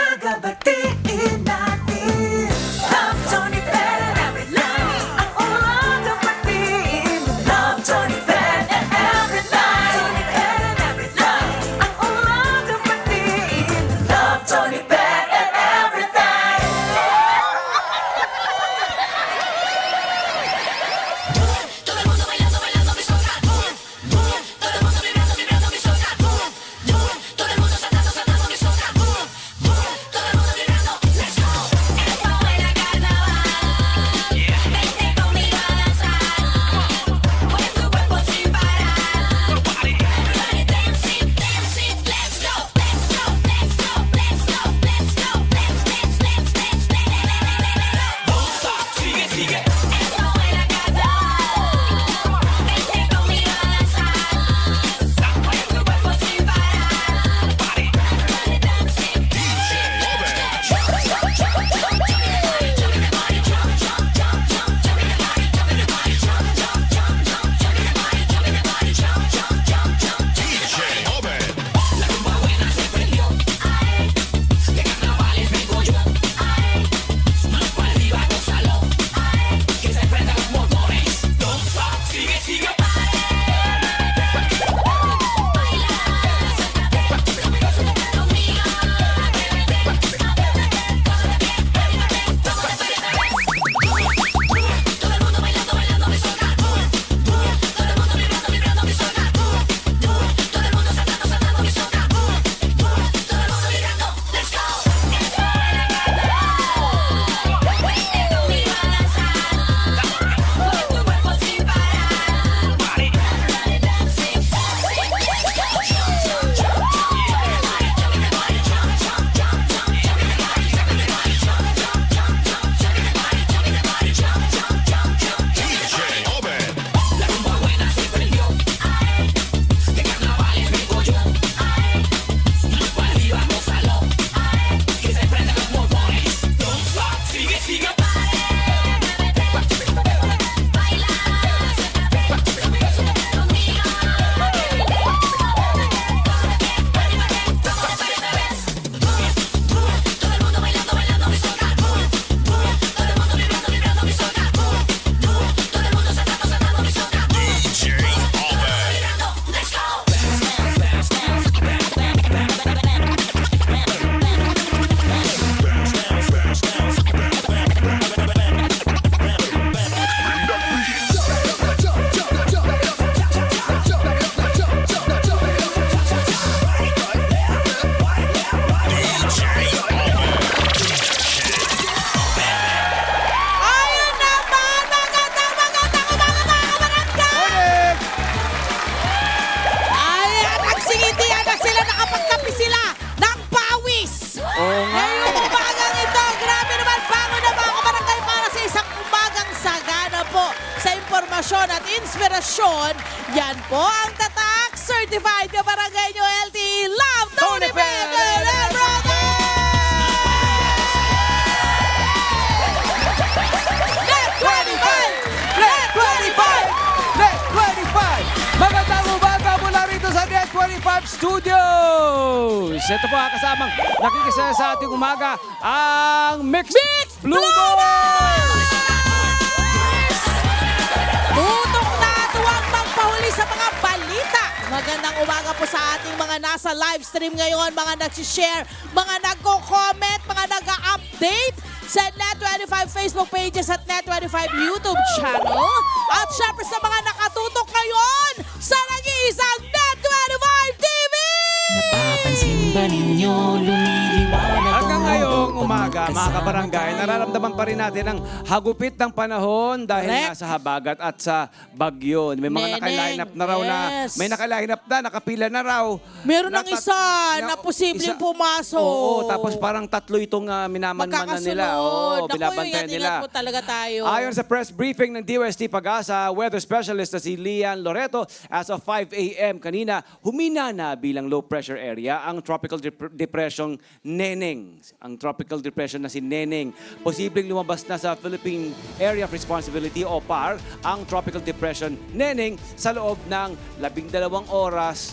umaga, batiin natin Love Tony Ben and every night. Ang umaga, batiin Love Tony Ben and every night. Tony Ben and every night. Ang umaga, batiin Love Tony Ben and every night. Todo el mundo bailando, bailando mi soca. Todo el mundo vibrando, vibrando mi soca. Todo el mundo saltando, saltando mi soca. Todo el mundo vibrando, let's go. Esto baila carnaval. Vente conmigo a danzar. Mueve tu cuerpo sin parar. Everybody dancing, dancing, let's go. Let's go, let's go, let's go, let's go. Let's Don't stop, sigue, sigue. Esto baila carnaval. Vente conmigo a danzar. Mueve tu cuerpo sin parar. Everybody dancing. La rumba buena se prendió. De carnavales vengo yo. Manos para arriba, gózalo. Que se prendan los motores. Don't stop, sigue, sigue. Todo el mundo bailando, bailando mi soca. Todo el mundo vibrando, vibrando mi soca. Todo el mundo saltando, saltando mi soca. Todo el mundo vibrando, let's go. Esto baila carnaval. Vente conmigo a danzar. Mueve tu cuerpo sin parar. Everybody dancing, La rumba buena se prendió. De carnavales vengo yo. Manos para arriba, gózalo. Que se prendan los motores. Don't stop, sigue, sigue. Todo el mundo bailando, bailando mi soca. Todo el mundo vibrando, vibrando mi soca. Todo el mundo saltando, saltando mi soca. Vibrando, let's go. Ayun naman! Magandang umaga mga kabarangay! Ayan, nagsingitian na sila, nakapagkapi sila ng pawis! Ngayong umagang ito, grabe naman, bago na mga kabarangay para sa isang umagang sagana po sa impormasyon at inspirasyon. Yan po ang Tatak Certified Kabarangay nyo LTE Love Tony Ben and Brother! Net 25! Net 25! Net 25! Magandang umaga mula rito sa Net 25 Studios! Ito po ang kasamang nakikisaya sa ating umaga, ang Mixed Blue Boys! Tutok na tuwang magpahuli sa mga balita. Magandang umaga po sa ating mga nasa live stream ngayon, mga nag-share, mga nagko-comment, mga nag-update sa Net25 Facebook pages at Net25 YouTube channel. At syempre sa mga nakatutok ngayon sa nag-iisang Net25 TV! Napapansin ba ninyo lumiliwanag Hanggang ngayong umaga, mga kabarangay, nararamdaman pa rin natin ang hagupit ng panahon dahil Correct. nga sa habagat at sa bagyo. May mga Neneng, naka-line up na raw yes. may naka-line up na, nakapila na raw. Meron ng Natat- isa na posibleng pumasok. Oo, tapos parang tatlo itong minamanmanan nila. Oo, Naku, binabantayan ingat-ingat nila. po talaga tayo. Ayon sa press briefing ng DOST Pag-asa, weather specialist na si Lian Loreto, as of 5 a.m. kanina, humina na bilang low pressure area ang tropical depression Neneng. Ang tropical depression na si Neneng. Posibleng lumabas na sa Philippine Area of Responsibility o PAR ang tropical depression Neneng sa loob ng 12 oras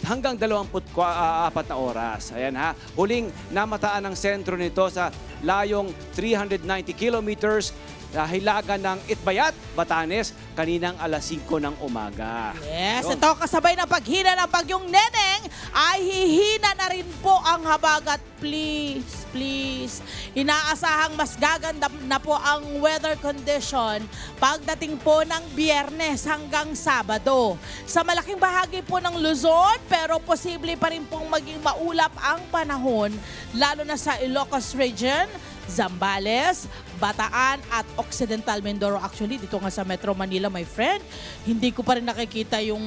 hanggang 24 na oras. Ayan ha. Huling namataan ng sentro nito sa layong 390 kilometers sa hilaga ng Itbayat, Batanes, kaninang alas 5 ng umaga. Yes, Yun. ito kasabay ng paghina ng bagyong Neneng ay hihina na rin po ang habagat. Please, please. Inaasahang mas gaganda na po ang weather condition pagdating po ng Biyernes hanggang Sabado. Sa malaking bahagi po ng Luzon, pero posible pa rin pong maging maulap ang panahon, lalo na sa Ilocos Region, Zambales, Bataan at Occidental Mindoro. Actually, dito nga sa Metro Manila, my friend, hindi ko pa rin nakikita yung,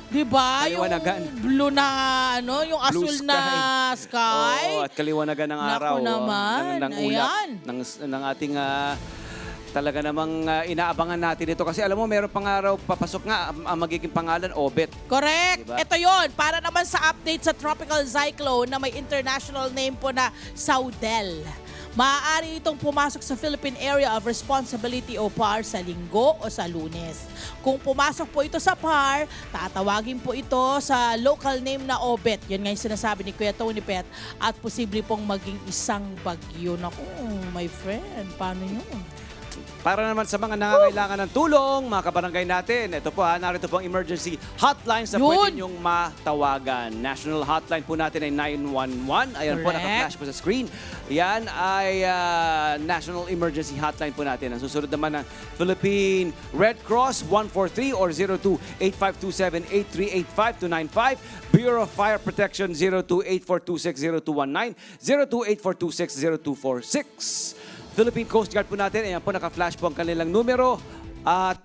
di ba? Yung Kaliwanagan. blue na, ano, yung Blue asul na sky. Oo, at kaliwanagan ng Naku araw. naman, ng ulap. ayan. Ng ating talaga namang inaabangan natin ito. Kasi alam mo, meron pang araw, papasok nga, ang magiging pangalan, Obet. Correct. Diba? Ito yon. Para naman sa update sa tropical cyclone na may international name po na Saudel. Maaari itong pumasok sa Philippine Area of Responsibility o PAR sa Linggo o sa Lunes. Kung pumasok po ito sa PAR, tatawagin po ito sa local name na Obet. Yan nga yung sinasabi ni Kuya Tony Pet. At posible pong maging isang bagyo. Naku, my friend, paano yun? Para naman sa mga nangangailangan ng tulong, mga kabarangay natin, ito po narito po ang emergency hotlines na Yun. pwede niyong matawagan. National hotline po natin ay 911. Ayan po, Correct. naka-flash po sa screen. Yan ay national emergency hotline po natin. Ang susunod naman ng Philippine Red Cross 143 or 02-8527-8385-295. Bureau of Fire Protection 02-8426-0219, 02-8426-0246. Philippine Coast Guard po natin, ayan po, naka-flash po ang kanilang numero. At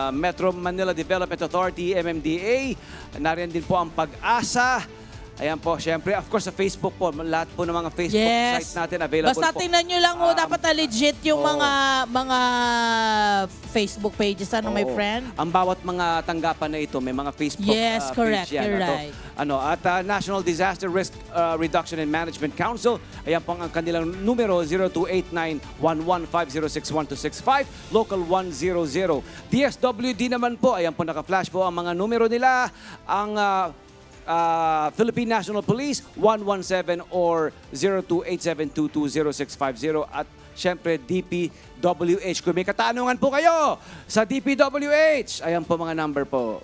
Metro Manila Development Authority, MMDA, nariyan din po ang Pag-asa. Ayan po, syempre, of course, sa Facebook po, lahat po ng mga Facebook Yes. sites natin available Basta po. tingnan nyo lang dapat na legit yung oo. mga Facebook pages, ano, my Oo. friend? Ang bawat mga tanggapan na ito, may mga Facebook Yes, correct. page yan. You're Ano, right. at National Disaster Risk Reduction and Management Council, ayan po ang kanilang numero, 0289-11506-1265, local 100. DSWD naman po, ayan po, naka-flash po ang mga numero nila. Ang Philippine National Police 117 or 0287220650 at syempre DPWH. Kung may katanungan po kayo sa DPWH, ayan po mga number po.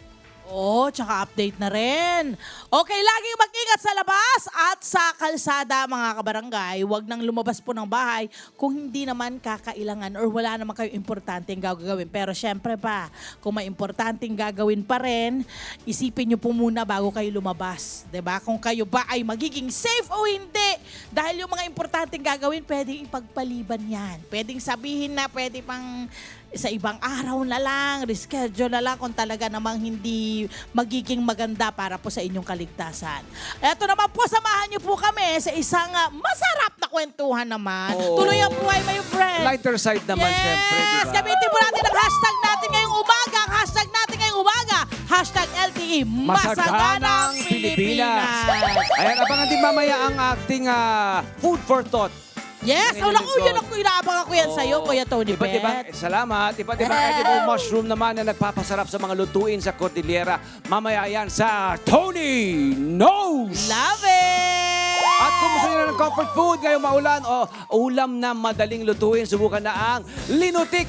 Oo, tsaka update na rin. Okay, laging mag-ingat sa labas at sa kalsada, mga kabarangay. Huwag nang lumabas po ng bahay kung hindi naman kakailangan or wala naman kayong importanteng gagawin. Pero syempre pa, kung may importanteng gagawin pa rin, isipin nyo po muna bago kayo lumabas. 'Di ba? Kung kayo ba ay magiging safe o hindi. Dahil yung mga importanteng gagawin, pwedeng ipagpaliban yan. Pwedeng sabihin na pwede pang sa ibang araw na lang, reschedule na lang kung talaga namang hindi magiging maganda para po sa inyong kaligtasan. Eto naman po, samahan niyo po kami sa isang masarap na kwentuhan naman. Oo. Tuloy ang buhay, my friend. Lighter side naman, syempre, di Yes! ba? Gamitin po natin ang hashtag natin ngayong umaga. Ang hashtag natin ngayong umaga, hashtag LTE, Masaganang Pilipinas. Ayan, abangan din mamaya ang ating food for thought. Yes! Ang Oh, naku, inyong yun ako inaabangan ko yan sa'yo, Kuya Tony Iba't ibang, Bet. salamat. Iba't ibang edible mushroom naman na nagpapasarap sa mga lutuin sa Cordillera. Mamaya yan sa Tony Knows! Love it! At kung gusto nyo ng comfort food ngayong maulan o ulam na madaling lutuin, subukan na ang Linutik.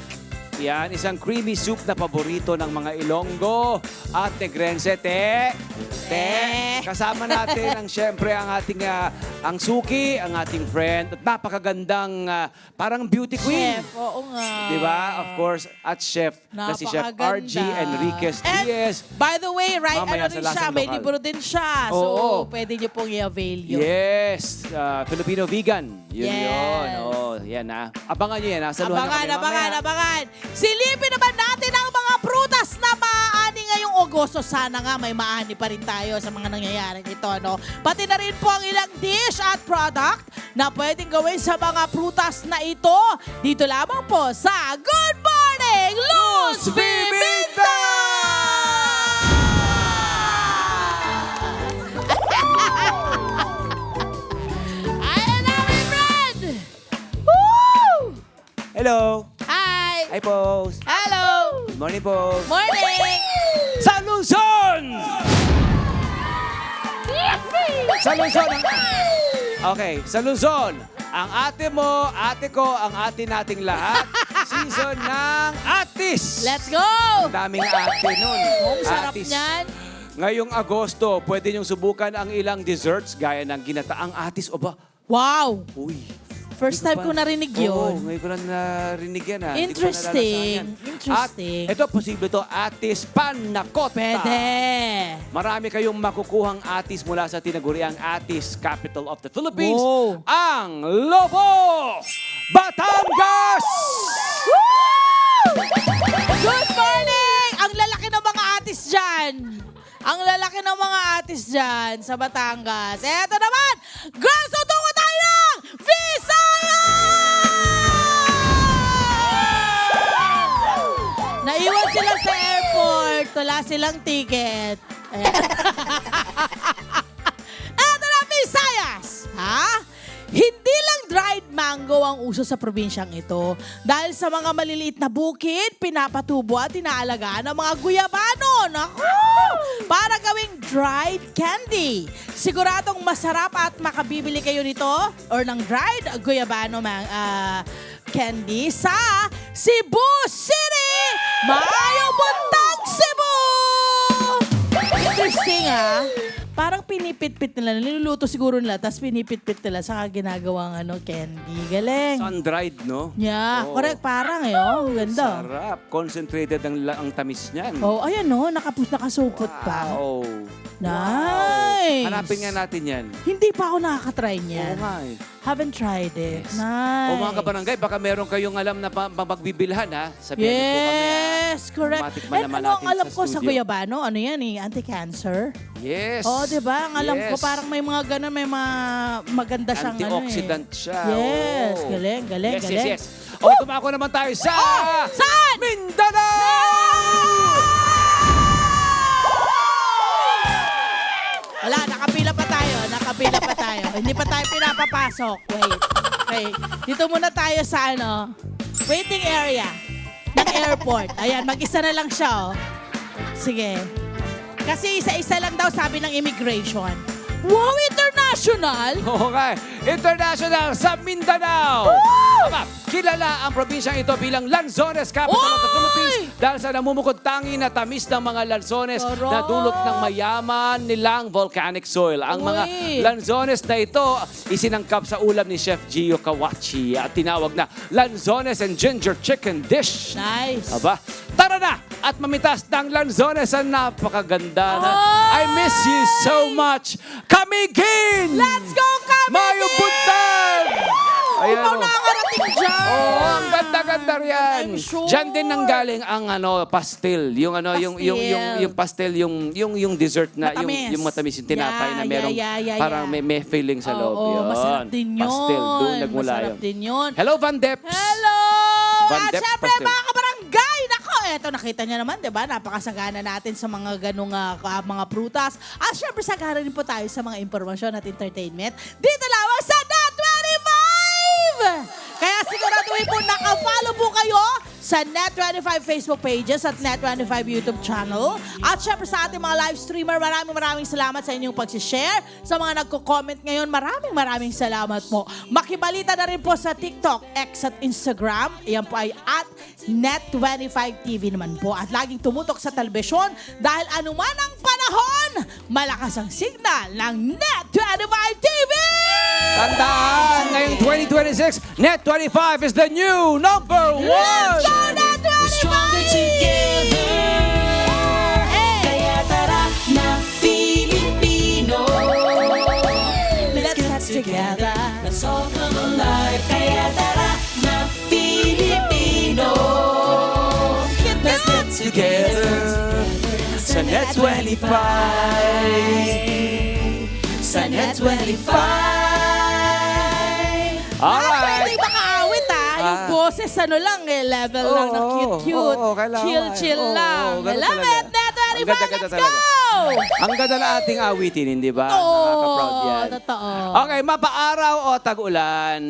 Yan, isang creamy soup na paborito ng mga Ilonggo at Negrense. Kasama natin ang syempre ang ating ang Suki, ang ating friend at napakagandang parang beauty queen. Chef, oo nga. Di ba? Of course, at chef na si Chef Napakaganda. RG Enriquez And Diaz. by the way, right, Mamaya ano sa rin siya, Lasang may Lokal. libro din siya. So, Oo. pwede niyo pong i-avail yun. Yes, Filipino vegan. Yun Yes. yun. Oh, yan ha. Abangan nyo yan ha. Saluhan nyo Abangan, kami mamaya. abangan. Silipin naman natin ang mga prutas na maaani ngayong Agosto. Sana nga may maani pa rin tayo sa mga nangyayaring ito. No? Pati na rin po ang ilang dish at product na pwedeng gawin sa mga prutas na ito. Dito lamang po sa Good Morning, Luz Bibita! Ayan na, my friend! Woo! Hello. Hi! Hi, Pose. Hello! Good morning, Pose. Morning! Salud Luzon! Sa Luzon, okay, sa Luzon, ang ate mo, ate ko, ang ate nating lahat, season ng Atis! Let's go! Ang daming ate nun. Ang sarap Atis. niyan. Ngayong Agosto, pwede niyong subukan ang ilang desserts gaya ng ginataang atis. O ba? Wow! Uy. First time ko narinig Oo, yun. ngayon ko lang narinig yan. Hindi ko pa Interesting. nalalasahan yan. Interesting. At ito, posible to atis panakota. Pwede. Marami kayong makukuhang atis mula sa tinaguriang Atis Capital of the Philippines. Wow. Ang Lobo Batangas! Good morning! Ang lalaki ng mga atis dyan. Ang lalaki ng mga atis dyan sa Batangas. Eto naman, girls, tutungo tayo ng Visaya! Naiwan sila sa airport. Wala silang ticket. Ayan. Eto na, Visayas! Ha? Hindi lang dried mango ang uso sa probinsyang ito. Dahil sa mga maliliit na bukid, pinapatubo at inaalagaan ng mga guyabano. Naku! Para gawing dried candy. Siguradong masarap at makabibili kayo nito or ng dried guyabano candy sa Cebu City! Maayong buntag, Cebu! Interesting, ah. Parang pinipit-pit nila. Niluluto siguro nila, tapos pinipit-pit nila sa ginagawang candy. Galing. Sun-dried, no? Yeah, Oo. correct. Parang oh, ganda. Sarap. Concentrated ang tamis niyan. Oh, ayan no, nakasupot pa. Wow. Nice. Hanapin nga natin yan. Hindi pa ako nakakatry Oo niyan. nga eh. Haven't tried it. Yes. Nice. O mga kabarangay, baka meron kayong alam na magbibilhan ha. Sabihan niyo po kami ha. Yes, correct. Matikman And naman ano ang natin alam sa ko sa studio. guyabano? Ano yan anti-cancer? Yes. Oh, di ba? Ang alam ko Yes. parang may mga ganun, may mga maganda siyang Antioxidant siya. Yes, Oo. galing, galing, Yes, galing. yes, yes. O, tumako naman tayo sa... Saan? Mindanao! Wala, nakapila pa tayo. Nakapila pa tayo. Hindi pa tayo pinapapasok. Wait. Okay. Dito muna tayo sa waiting area ng airport. Ayan, mag-isa na lang siya, oh. Sige. Kasi isa-isa lang daw sabi ng immigration. Wow, international! Oo nga. International sa Mindanao. Aba, kilala ang probinsyang ito bilang Lanzones, capital of the Oy! Philippines. Dahil sa namumukod tangi na tamis ng mga Lanzones Sarap! na dulot ng mayaman nilang volcanic soil. Ang mga Uy! Lanzones na ito isinangkap sa ulam ni Chef Gio Kawachi at tinawag na Lanzones and Ginger Chicken Dish. Nice. Aba, tara na at mamitas ng Lanzones ang napakaganda na. Ay! I miss you so much. Kamigin! Let's go, Kamigin! Mayo buntag! Ayan, Ikaw oh. nakakarating dyan! Oo, ang ganda-ganda riyan. I'm sure. Diyan din nanggaling ang pastel. Yung yung pastel, yung dessert na Matamis. yung matamis yung tinapay na Yeah, merong yeah. parang may filling sa loob. Oo, Yun. masarap din yun. Pastel, doon nagmula Masarap yun. din yun. Hello, Van Deps. Hello! Van At Deps syempre, Pastel. mga kabarangay, nako, eto nakita niyo naman, di ba? Napakasagana natin sa mga ganung mga prutas. At syempre, sagana rin po tayo sa mga impormasyon at entertainment. Dito lamang sa Net25! Kaya siguraduhin po, nakafollow po kayo sa Net25 Facebook pages at Net25 YouTube channel. At syempre sa ating mga live streamer, maraming salamat sa inyong pag-share. Sa mga nagko-comment ngayon, maraming salamat po. Makibalita na rin po sa TikTok, X at Instagram. Iyan po ay at Net25 TV naman po. At laging tumutok sa telebisyon dahil anuman ang panahon, malakas ang signal ng Net25 TV! Tandaan, ngayong 2026, Net25 is the new number Let's go, one! Net25! Stronger together. Kaya tara na Filipino. Let's get together. Let's all come alive. Kaya tara na Filipino. Let's get Together sa Net25. Sa Net25. Alright. Pwede makaawit yung boses level lang, level lang na cute-cute. Oo, kailangan. Chill-chill Oo, lang. ganun Love talaga. it, Net25! Tony Ang Fan, ganda-ganda let's talaga. go! Ang ganda na ating awitin, hindi ba? Oo, Nakaka-proud yan. totoo. Okay, mapaaraw o tag-ulan.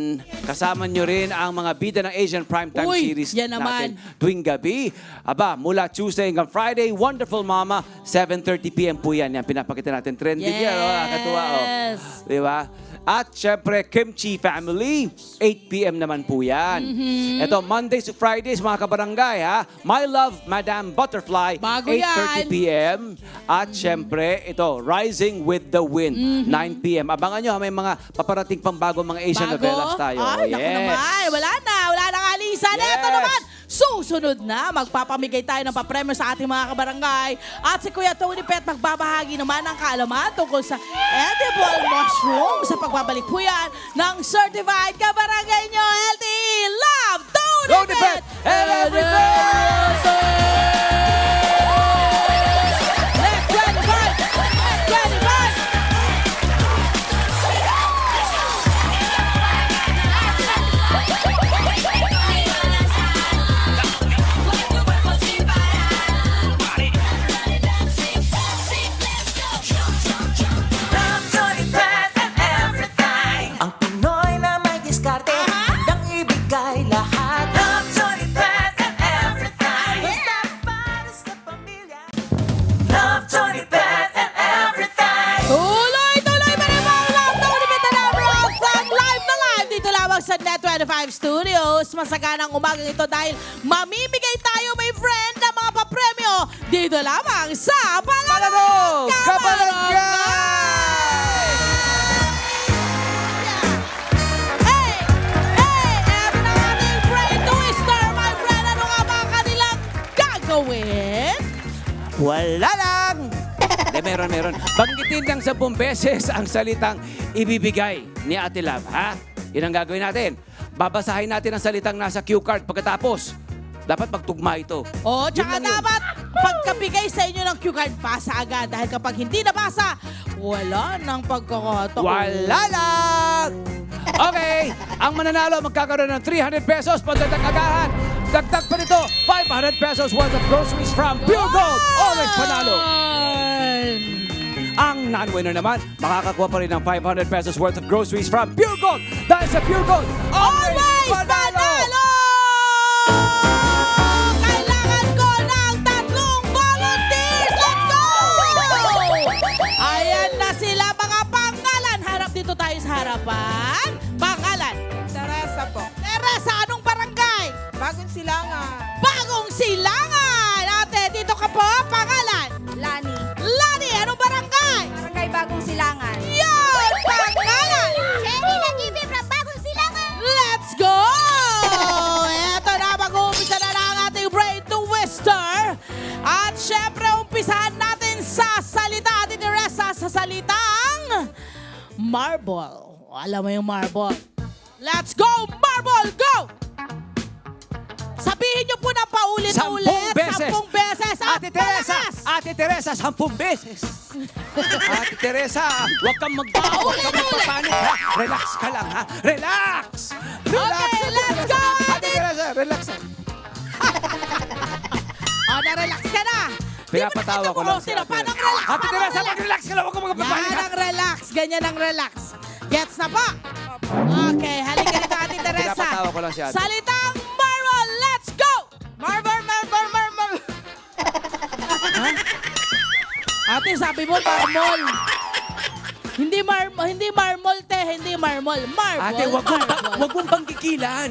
Kasama nyo rin ang mga bida ng Asian Primetime Uy, Series yan naman. natin tuwing gabi. Aba, mula Tuesday hanggang Friday, Wonderful Mama, 7:30 p.m. po yan. Yan, pinapakita natin. Trending yan, oh. Nakakatuwa, oh. Yes. Di ba? At syempre, Kimchi Family, 8 p.m. naman po yan. Mm-hmm. Ito, Mondays to Fridays, mga kabarangay, ha? My Love, Madam Butterfly, Bago 8:30 yan. p.m. At syempre, ito, Rising with the Wind, 9 p.m. Abangan nyo, ha? May mga paparating pang bago mga Asian novelas tayo. Ay, naku naman. Wala nang alisan. Yes. Ito naman, susunod na. Magpapamigay tayo ng papremyo sa ating mga kabarangay. At si Kuya Tony Pet magbabahagi naman ng kaalaman tungkol sa edible mushroom sa pagbabalik po yan ng certified kabarangay nyo, LTE Love Tony Tony Pet and everything! Let's 25! Let's 25! Love, Tony Pet and everything. Ang Pinoy na may diskarte, handang ibigay lahat. Love, Tony Pet and everything. Basta para sa pamilya. Love, Tony Pet and everything. Tuloy-tuloy pa rin mga Love Tony Pet and everything from live na live dito lamang sa Net25 Studios. Masaganang umagang ito dahil mamimigay tayo, my friend, ng mga papremyo dito lamang sa Palarong Kabarangay! Hey! Hey! Eto na ang ating brain twister, my friend. Ano nga ba ang kanilang gagawin? Wala lang! De, meron. Banggitin lang 10 beses ang salitang ibibigay ni Ate Love, ha? Yun ang gagawin natin. Babasahin natin ang salitang nasa cue card pagkatapos. Dapat magtugma ito. O, tsaka Yun lang yun. dapat pagkabigay sa inyo ng cue card, pasa agad. Dahil kapag hindi nabasa, wala nang pagkakataon. Wala lang! Okay, ang mananalo magkakaroon ng 300 pesos pagdating agahan. Dagdag pa nito, 500 pesos worth of groceries from Pure Gold. Always panalo. Ang non-winner naman, makakakuha pa rin ng 500 pesos worth of groceries from Pure Gold. Dahil sa Pure Gold, always Always panalo! panalo! Kailangan ko ng 3 volunteers! Let's go! Ayan na sila mga pangalan. Harap dito tayo sa harapan. Pangalan. Teresa po. Teresa, anong barangay? Bagong Silangan. Bagong Silangan. Ate, dito ka po. Pangalan. Lani. Lani, anong barangay? Barangay Bagong Silangan. Yan! Pangalan! Jenny Nagibi from Bagong Silangan. Let's go! Eto na, mag-uumpisa na ang ating brain twister. At syempre, umpisahan natin sa salita, Ate Teresa, sa salitang marble. Alam mo yung marble. Let's go, marble, go! Sabihin niyo po na paulit-ulit. 10 beses. 10 beses. Ate Teresa! Malakas! Ate Teresa, 10 beses! Ate Teresa, huwag kang magpapanik, ha? Relax ka lang, ha? Relax! Relax! Okay, Ate let's Teresa. go, Ate Ate- Teresa, relax. O, na-relax ka na. Pinapatawa ko lang si Sino? Ate Paano Teresa. relax? Ate Paano Teresa, relax? mag-relax ka lang. Huwag kang magpapanik, Yan ha? ang relax. Ganyan ang relax. Gets na po? Okay, halika dito, Ate Teresa. Pinapatawa ko lang si Ate. Salitang marble, let's go! Marble. Ate, sabi mo marmol. Hindi marmol, te. Hindi marmol. Marble. Ate, marble. wag mong bangkikilan.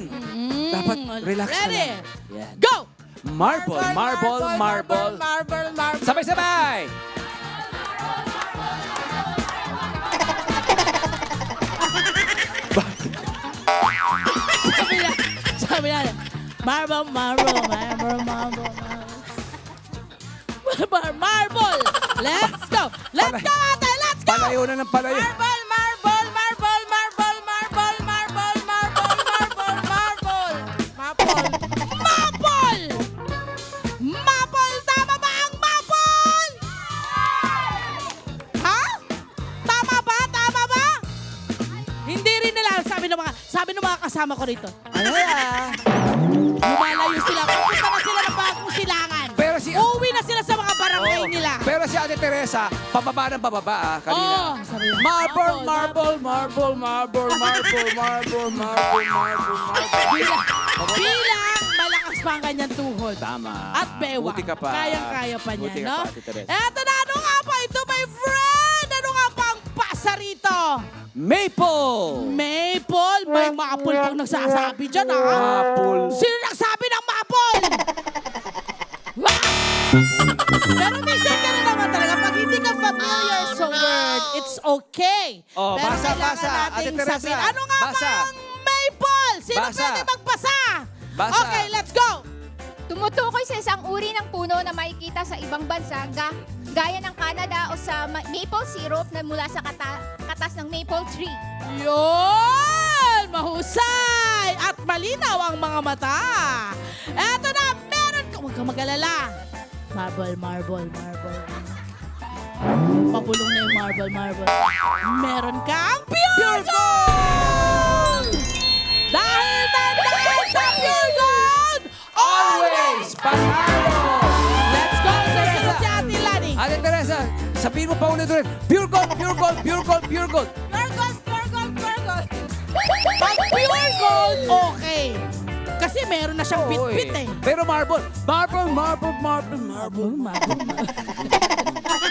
Dapat relax ka Ready? lang. Yan. Go! Marble. Marble. Sabay-sabay! Sabi na. Marble. Let's go. Let's go, ate. Let's go. Palayo na ng palayo. Marble. Mapol! Tama ba ang mapol? Ha? Tama ba? Hindi rin nila. Sabi ng mga kasama ko rito. Ano ya? Lumalayo sila. Pupunta na sila ng Bagong Silangan. Pero si- Uuwi na sila sa mga barangay Oo. nila. Ate Teresa, pababa ng pababa kanina. Oh, sabi niya, Marble, marble, marble, marble, marble, marble, marble, marble, marble. Bilang malakas pa ang kanyang tuhod. Tama. At bewang. Buti ka pa. Kayang-kaya pa niya, Buti ka no? pa, Ate Teresa. Eto na, ano nga pa ito, my friend? Ano nga pa ang pasa rito? Maple! Maple? May maple pang nagsasabi dyan, ha? Maple. Sino nagsabi ng maple? Wah! Pero minsan ka na naman talaga. Pag hindi ka familiar sa word, it's okay. Oh, Pero basa, kailangan basa. nating Ate Teresa, sabihin, ano nga basa. ba ang maple? Sino Basa. pwede magpasa? Basa. Okay, let's go. Tumutukoy sa isang uri ng puno na makikita sa ibang bansa, gaya ng Canada o sa maple syrup na mula sa katas ng maple tree. Yun! Mahusay! At malinaw ang mga mata. Eto na, meron ka. Huwag kang mag-alala. Marble, marble, marble. Pabulong na yung marble, marble. Meron kang pure gold! Dahil tandaan sa pure gold, Always panalo! Let's go! Susunod si Ate Lani. Ate Teresa, sabihin mo pa ulit-ulit. Pure gold, pure gold, pure gold, pure gold. Pure gold, pure gold, pure gold. Pag pure gold, okay. Kasi meron na siyang Oo, bit-bit eh. Pero marble, marble, marble, marble, marble.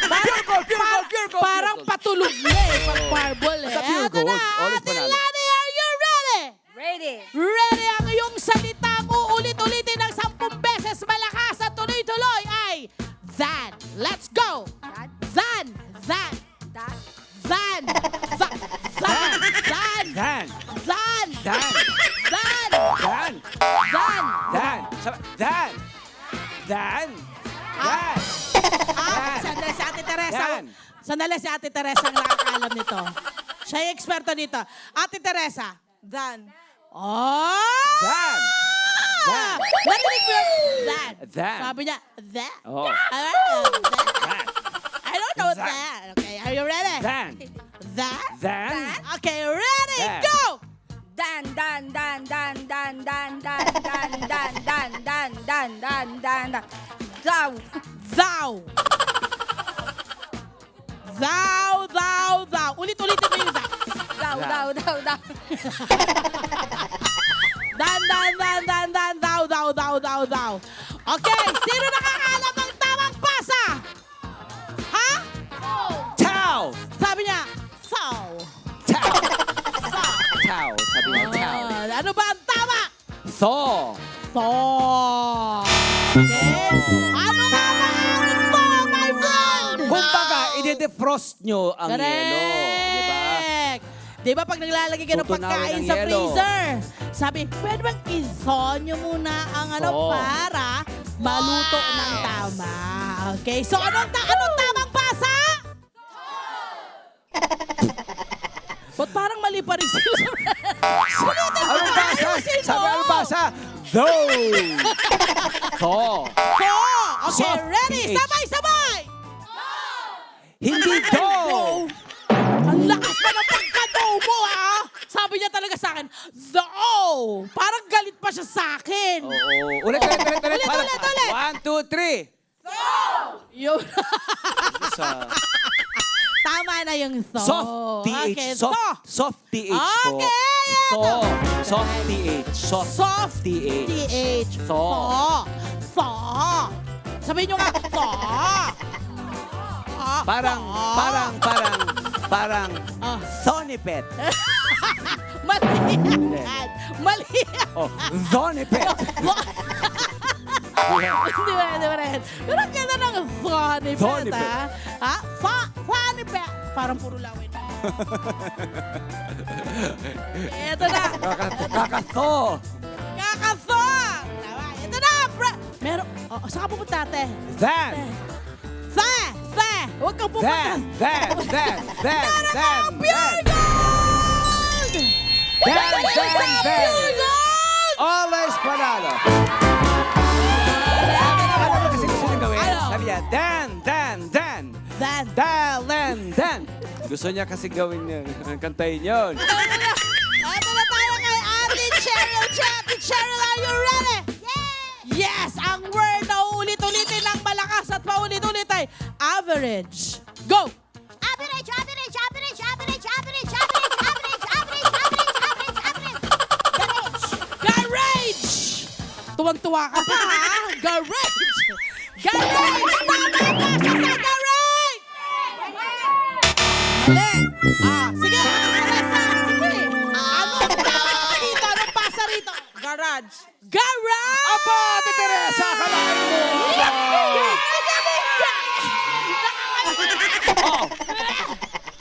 Pure gold, pure gold, pure gold. Parang pure gold. patulog na eh, pag marble eh. Sa pure Eto gold, na, always Ate panalo. Lani, are you ready? Ready? Ready ang iyong salitang uulit-ulitin ng 10 beses malakas at tuloy-tuloy ay than. Let's go! That, Than, than, that, than, than, than, than, Dan, than, Dan, than, Dan, than. Dan, Dan, Dan, Dan. Sandali si Ate Teresa. Dan. Sandali si Ate Teresa ang nakakaalam nito. Siya yung eksperto dito. Ate Teresa. Dan. Oh! Dan. Dan. Narinig mo yung Dan. Dan. Sabi niya, that. Oh. That. I don't know Dan. that. Okay, are you ready? Dan, That? Dan. Okay, ready, Dan. go! dan, dan, dan, dan, dan, dan, dan, dan, dan, dan, dan, dan, dan, dan, dan. Daw. Thou. Thou, thou, thou. Ulit-ulitin mo yung thou. Daw, daw, daw, daw. Dan, dan, dan, dan, dan, thou, thou, thou, thou, thou. Okay, sino nakakaalam ng tamang pasa? Ha? Tao, Sabi niya, thou. Tao, Thou. Tao. Sabi niya, Tao. Ano ba ang tama? Thaw. Thaw. Okay? Ano nga ba ang thaw, my friend? Kumbaga, ide-defrost nyo ang yelo. Di ba? Correct. Di ba pag naglalagay ka ng Tutunawin pagkain ang sa yelo. freezer, sabi, pwede bang i-thaw nyo muna ang ano Thaw. para maluto ng tama. Okay, so anong tamang pasa? Ba't parang mali pa rin sila? Sulitin mo Anong nga, basa? ayusin mo. Sabi, anong basa? Though. Thaw. Thaw. Okay, Soft ready? PH. Sabay-sabay. Hindi though. Ang lakas pa ng pagkado mo, ha? Sabi niya talaga sa akin, the O. Parang galit pa siya sa akin. Oo. Ulit. Ulit. One, two, three. Yun. Sa Tama na yung thaw. soft TH. Okay, Soft, thaw. soft TH po. Okay, Thaw. Soft TH. Soft TH. TH. Thaw. Thaw. Sabihin nyo nga, thaw. Parang Ah. Zonipet. Mali yan. Mali yan. Oh, Zonipet. Hindi ba rin? Pero ang ganda ng funny Funny pet, ha? Ha? Funny pet. Parang puro lawin. Ito na. Kakatho. Kakasong. Tama. Ito na. Meron. Oh, saan ka pupunta, ate? Then. Huwag kang pupunta. Then. Pure gold! Pure gold! Always panalo. Ano ba kasi gusto niyang gawin? Ano? Sabi niya, Dan. Dan. Gusto niya kasi gawin niya. Kantayin yun. Ito na tayo kay Ate Cheryl. Ate Cheryl, are you ready? Yes! Ang word na uulit-ulitin ng malakas at paulit-ulit ay average. Go! Average, average, average, average, average, average, average, average, average, average, average. Garage! Tuwang-tuwa ka pa, ha? Garage! Garage! Tama ka siya sa garage! Mali! Sige, Teresa, sige. Anong tawag dito? Anong pasa rito? Garage. Garage! Aba, Ate Teresa, kalahin mo!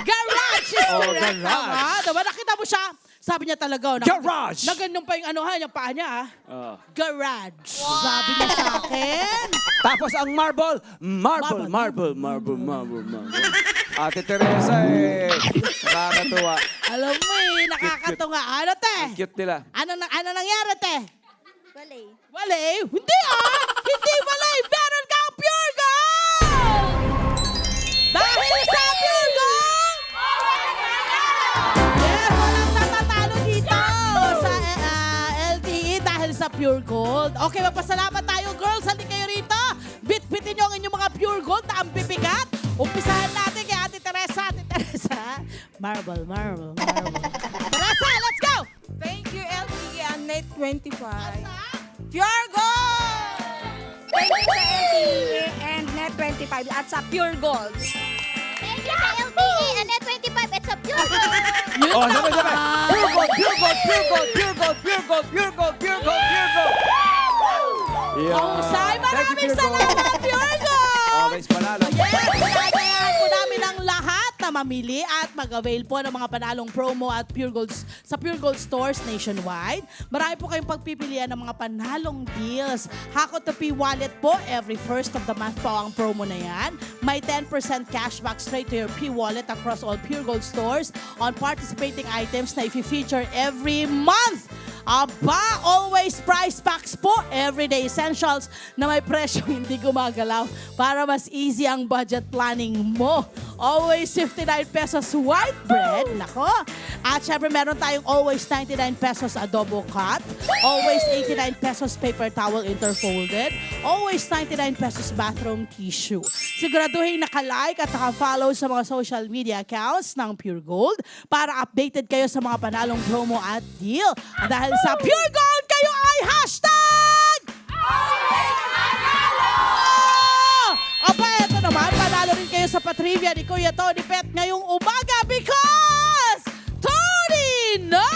Garage is Oh, correct. garage. Tama. Diba nakita mo siya? Sabi niya talaga. Garage. Na ganun pa yung anuhan, yung paa niya. Oh. Garage. Sabi niya sa akin. Tapos ang marble. Ate Teresa nakakatuwa. Alam mo nakakatunga. Ano, te? Cute nila. Ano nangyari, te? Wala. Wale? Hindi, Hindi wale. Meron kang pure gold! Dahil sa pure gold! Yes, walang natatalo dito sa LTE dahil sa pure gold. Okay, magpasalamat tayo, girls. Halika kayo rito. Bit-bitin nyo ang inyong mga pure gold na ang bibigat. Umpisahan natin kay Ate Teresa. Ate Teresa. Marble. Teresa, let's go! Thank you, LTE and Net 25. Sa Pure Gold! Thank you sa LTE and Net 25 at sa Pure Gold. Thank you sa LTE and Net 25 at sa Pure Gold. Yun Oh, naman. sabay. Pure gold, pure gold, pure gold, pure gold, pure gold, pure gold, pure gold, pure gold. Mahusay. Maraming salamat, Pure Gold! Always panalo. Yes, kailangan po namin ang lahat na mamili at mag-avail po ng mga panalong promo at Pure Gold sa Pure Gold stores nationwide. Marami po kayong pagpipilian ng mga panalong deals. Hakot to P wallet po, every first of the month po ang promo na yan. May 10% cashback straight to your P wallet across all Pure Gold stores on participating items na i-feature every month. Aba, always price packs po, everyday essentials na may presyong hindi gumagalaw para mas easy ang budget planning mo. Always 59 pesos white bread, nako. At syempre meron tayong always 99 pesos adobo cut, always 89 pesos paper towel interfolded, always 99 pesos bathroom tissue. Siguraduhin naka-like at naka-follow sa mga social media accounts ng Pure Gold para updated kayo sa mga panalong promo at deal. At dahil sa Pure Gold, kayo ay hashtag! Aba, eto naman, panalo rin kayo sa patrivia ni Kuya Tony Pet ngayong umaga because Tony knows!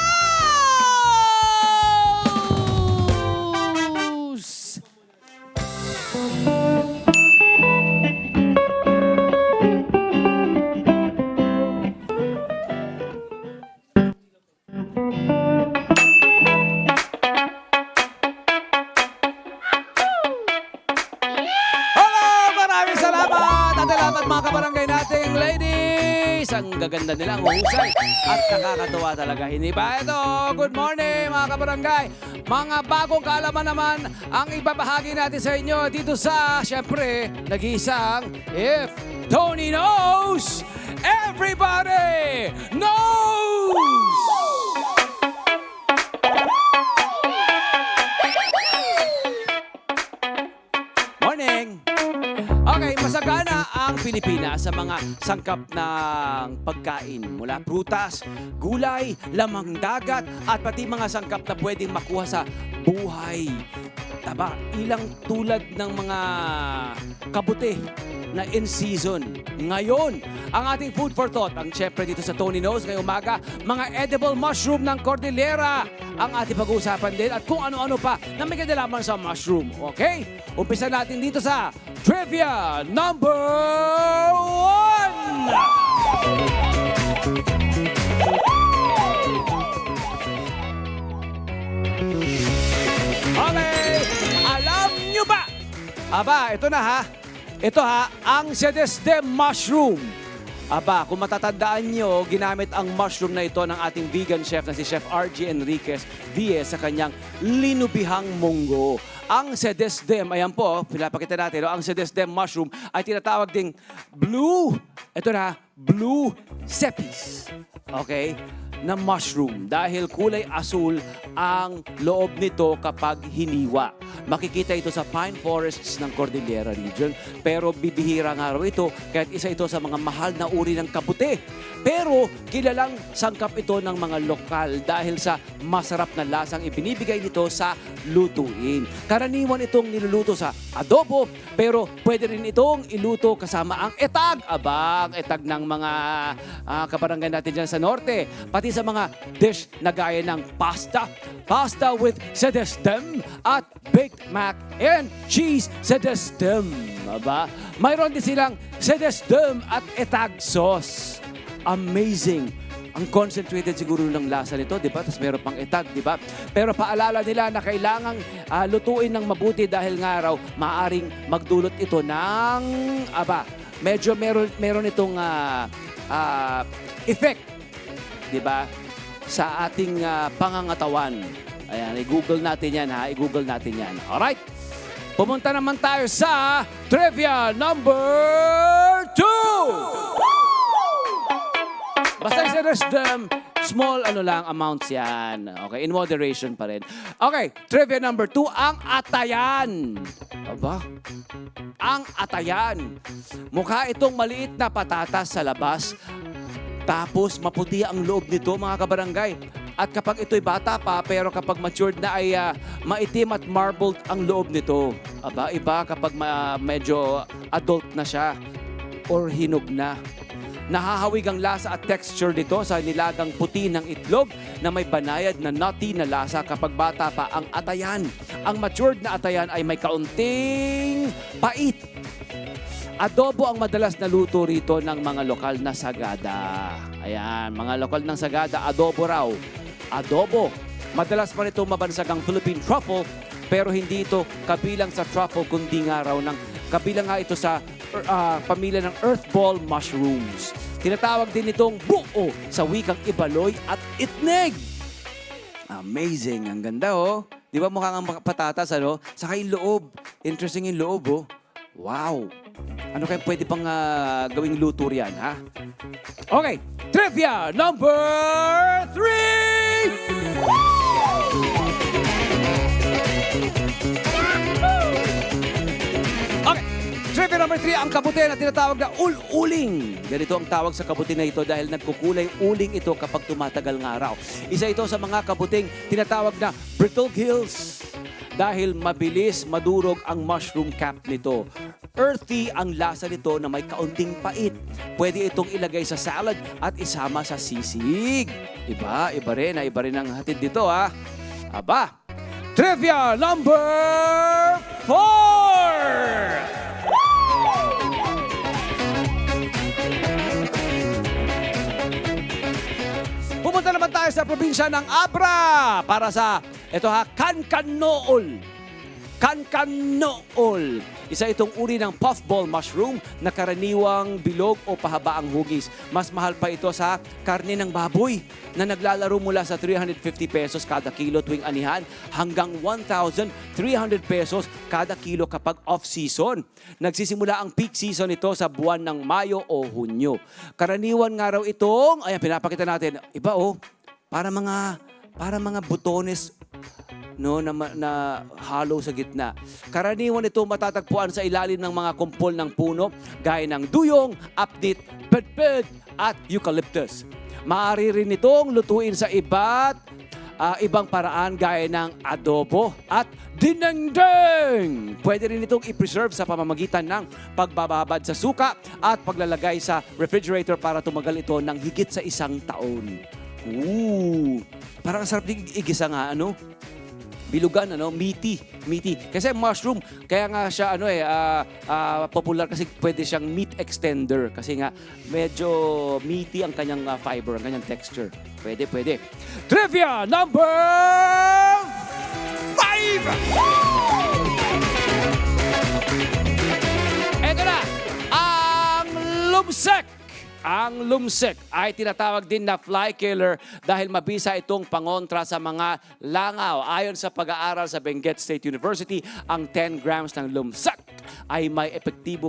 Hello! Maraming salamat! At lahat mga kabarangay nating ladies! Ang gaganda nila, ang husay. At nakakatuwa talaga. Hindi ba? Ito, good morning mga kabarangay. Mga bagong kaalaman naman ang ibabahagi natin sa inyo dito sa, syempre, nag-iisang If Tony Knows, Everybody Knows! Morning! Okay, masagana ang Pilipinas sa mga sangkap ng pagkain mula prutas, gulay, lamang dagat at pati mga sangkap na pwedeng makuha sa buhay. Taba, ilang tulad ng mga kabuti na in season. Ngayon, ang ating food for thought, ang syempre dito sa Tony Knows ngayong umaga, mga edible mushroom ng Cordillera ang ating pag-uusapan din at kung ano-ano pa na may kinalaman sa mushroom. Okay? Umpisa natin dito sa Trivia number 1! Okay, alam nyo ba? Aba, ito na ha. Ito ha, ang sedestem mushroom. Aba, kung matatandaan nyo, ginamit ang mushroom na ito ng ating vegan chef na si Chef RG Enriquez Diez sa kanyang linubihang munggo. Ang sedestem, ayan po, pinapakita natin, ang sedestem mushroom ay tinatawag ding blue, ito na, blue sepis. Okay? na mushroom dahil kulay asul ang loob nito kapag hiniwa. Makikita ito sa pine forests ng Cordillera region pero bibihira nga raw ito kahit isa ito sa mga mahal na uri ng kabute. Pero kilalang sangkap ito ng mga lokal dahil sa masarap na lasang ibinibigay nito sa lutuin. Karaniwan itong niluluto sa adobo pero pwede rin itong iluto kasama ang etag. Aba, ang etag ng mga kabarangay natin dyan sa norte. Pati sa mga dish na gaya ng pasta with sedestem at baked mac and cheese sedestem. Aba, mayroon din silang sedestem at etag sauce. Amazing. Ang concentrated siguro ng lasa nito, di ba? Tapos meron pang etag, di ba? Pero paalala nila na kailangang lutuin ng mabuti dahil nga raw maaring magdulot ito ng, medyo meron itong effect, di ba? Sa ating pangangatawan. Ayan, i-google natin yan ha, i-google natin yan. Alright? Pumunta naman tayo sa trivia number 2! Basta yung small amounts yan. Okay, in moderation pa rin. Okay, trivia number 2, ang atayan. Aba, ang atayan. Mukha itong maliit na patatas sa labas. Tapos maputi ang loob nito, mga kabarangay. At kapag ito'y bata pa, pero kapag matured na ay maitim at marbled ang loob nito. Aba, iba kapag medyo adult na siya or hinog na. Nahahawig ang lasa at texture nito sa nilagang puti ng itlog na may banayad na nutty na lasa kapag bata pa ang atayan. Ang matured na atayan ay may kaunting pait. Adobo ang madalas na luto rito ng mga lokal na sagada. Ayan, mga lokal ng sagada, adobo raw. Adobo. Madalas pa nito mabansag ang Philippine truffle pero hindi ito kabilang sa truffle kundi nga raw kabilang nga ito sa pamilya ng earthball mushrooms. Tinatawag din itong buo sa wikang Ibaloy at Itneg. Amazing. Ang ganda, oh. Di ba mukhang ang patatas, ano? Saka yung loob. Interesting yung loob, oh. Wow. Ano kaya pwede pang gawing luto riyan, ha? Okay. Trivia number 3! Okay. Trivia number 3, ang kabute na tinatawag na ul-uling. Ganito ang tawag sa kabute na ito dahil nagkukulay uling ito kapag tumatagal ng araw. Isa ito sa mga kabuting tinatawag na brittle gills dahil mabilis madurog ang mushroom cap nito. Earthy ang lasa nito na may kaunting pait. Pwede itong ilagay sa salad at isama sa sisig. Iba rin ang hatid dito, ha? Aba, trivia number 4! Pumunta naman tayo sa probinsya ng Abra para sa, Kankanool. Kankanool. Isa itong uri ng puffball mushroom na karaniwang bilog o pahaba ang hugis. Mas mahal pa ito sa karne ng baboy na naglalaro mula sa 350 pesos kada kilo tuwing anihan hanggang 1,300 pesos kada kilo kapag off-season. Nagsisimula ang peak season nito sa buwan ng Mayo o Hunyo. Karaniwan nga raw itong, ayan pinapakita natin, iba para mga butones na hollow sa gitna. Karaniwan ito matatagpuan sa ilalim ng mga kumpol ng puno gaya ng duyong, apnit, pedped at eucalyptus. Maaari rin itong lutuin sa ibang paraan gaya ng adobo at dinengdeng. Pwede rin itong i-preserve sa pamamagitan ng pagbababad sa suka at paglalagay sa refrigerator para tumagal ito ng higit sa 1 taon. Parang sarap igisa nga, bilugan, meaty. Kasi mushroom, kaya nga siya popular kasi pwede siyang meat extender kasi nga medyo meaty ang kanyang fiber, ang kanyang texture. Pwede. Trivia number 5! Ito na, ang lumsek. Ang lumsek ay tinatawag din na fly killer dahil mabisa itong pangontra sa mga langaw. Ayon sa pag-aaral sa Benguet State University, ang 10 grams ng lumsek ay mas epektibo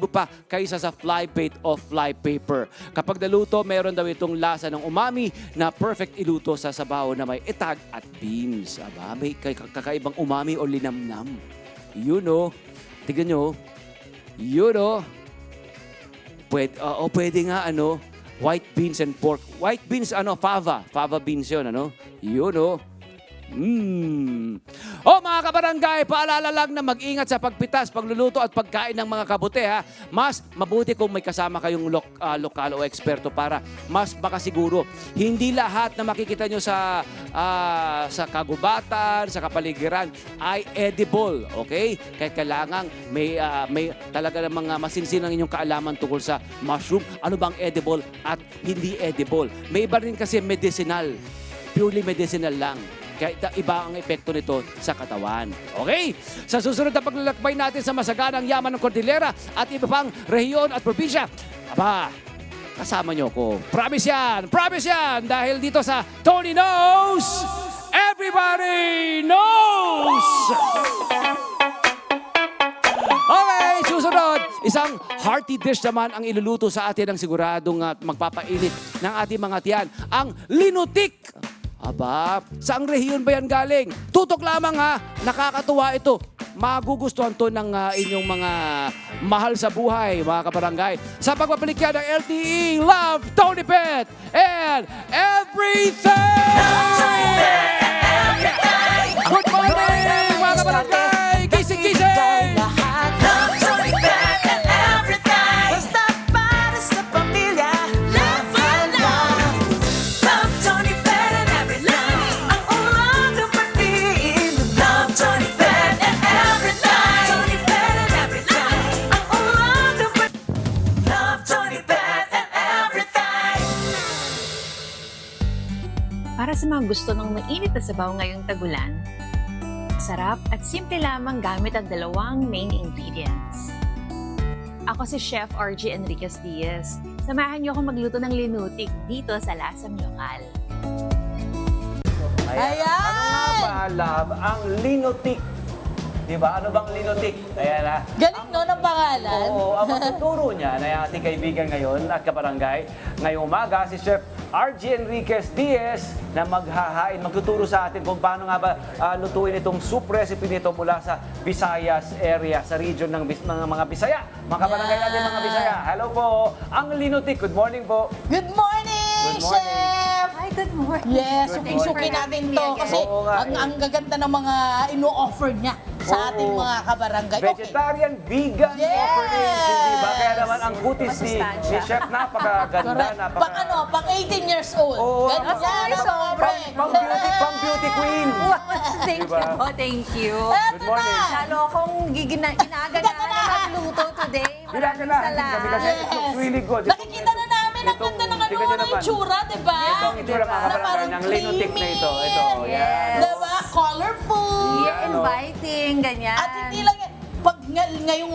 pa kaysa sa fly bait o fly paper. Kapag naluto, meron daw itong lasa ng umami na perfect iluto sa sabaw na may itag at beans. Aba, may kakaibang umami o linamnam. Yun o. Tignan nyo. Yun o. Pwede nga, white beans and pork. White beans, fava. Fava beans yun, Yun, mga kabarangay, paalala lang na mag-ingat sa pagpitas, pagluluto at pagkain ng mga kabute, ha. Mas mabuti kung may kasama kayong lokal o eksperto para mas makasiguro. Hindi lahat na makikita nyo sa kagubatan, sa kapaligiran ay edible, okay? Kaya kailangan may talaga ng mga masinsinang inyong kaalaman tungkol sa mushroom. Ano bang edible at hindi edible? May iba rin kasi medicinal. Purely medicinal lang. Kaya iba ang epekto nito sa katawan. Okay? Sa susunod na paglalakbay natin sa masaganang yaman ng Cordillera at iba pang rehiyon at probinsya, kasama nyo ko. Promise yan! Dahil dito sa Tony Knows, everybody knows! Okay, susunod. Isang hearty dish naman ang iluluto sa atin ng siguradong magpapainit ng ating mga tiyan. Ang linutik. Aba, saang rehiyon ba yan galing? Tutok lamang ha, nakakatuwa ito. Magugustuhan to ng inyong mga mahal sa buhay, mga kabarangay. Sa pagbabalik yan ng LTE, Love, Tony Pet, and everything! Good morning, mga kabarangay! Gising-gising! Lahat ng Tony Pet and everything. Basta para sa pamilya. Love and love. Love Tony Pet and everything. Ang ulam ng patiin. Love Tony Pet and everything. Tony Pet and everything. Ang ulam ng patiin. Love Tony Pet and everything. Para sa mga gusto ng mainit na sabaw ngayong tagulan, sarap at simple lamang gamit ang dalawang main ingredients. Ako si Chef RG Enriquez Diaz. Samahan niyo ako magluto ng linutik dito sa Lasang Lokal. Ayan! Ano nga ba, love, ang linutik? Diba? Ano bang linutik? Ayan na. Galing no ng pangalan. Oo, ang magtuturo niya na ating kaibigan ngayon at kabarangay. Ngayong umaga, si Chef RG Enriquez Diaz na magtuturo sa atin kung paano nga ba lutuin itong soup recipe nito mula sa Visayas area, sa region ng mga Bisaya. Mga kabarangay natin mga Bisaya. Hello po, ang linutik. Good morning po. Good morning, Good morning. Chef! Hi, good morning. Yes, Good suki-suki morning. natin to kasi Oo nga, ang gaganda ng mga ino-offer niya sa ating Oo. mga kabarangay. Okay. Vegetarian, vegan Yes! offerings, hindi ba? Kaya naman ang kutis ni Chef napakaganda, Correct. Pang 18 years old. Oo. Ganun yan, Sorry, mga pre. Pang beauty queen. Thank Diba? you po, thank you. Eto Good morning. na. Lalo akong ginaganahan na magluto today. Kailangan Maraming na. Kami kasi salamat. it looks really good. Nakikita na namin ang ganda ng tingnan nyo ng naman. itsura, di ba? Ito ang itsura mga Na kabarangay parang ng linutik na ito. Ito, yan. Yes. Di ba? Colorful. Yeah. Inviting, ganyan. At hindi lang yan. Pag ngayong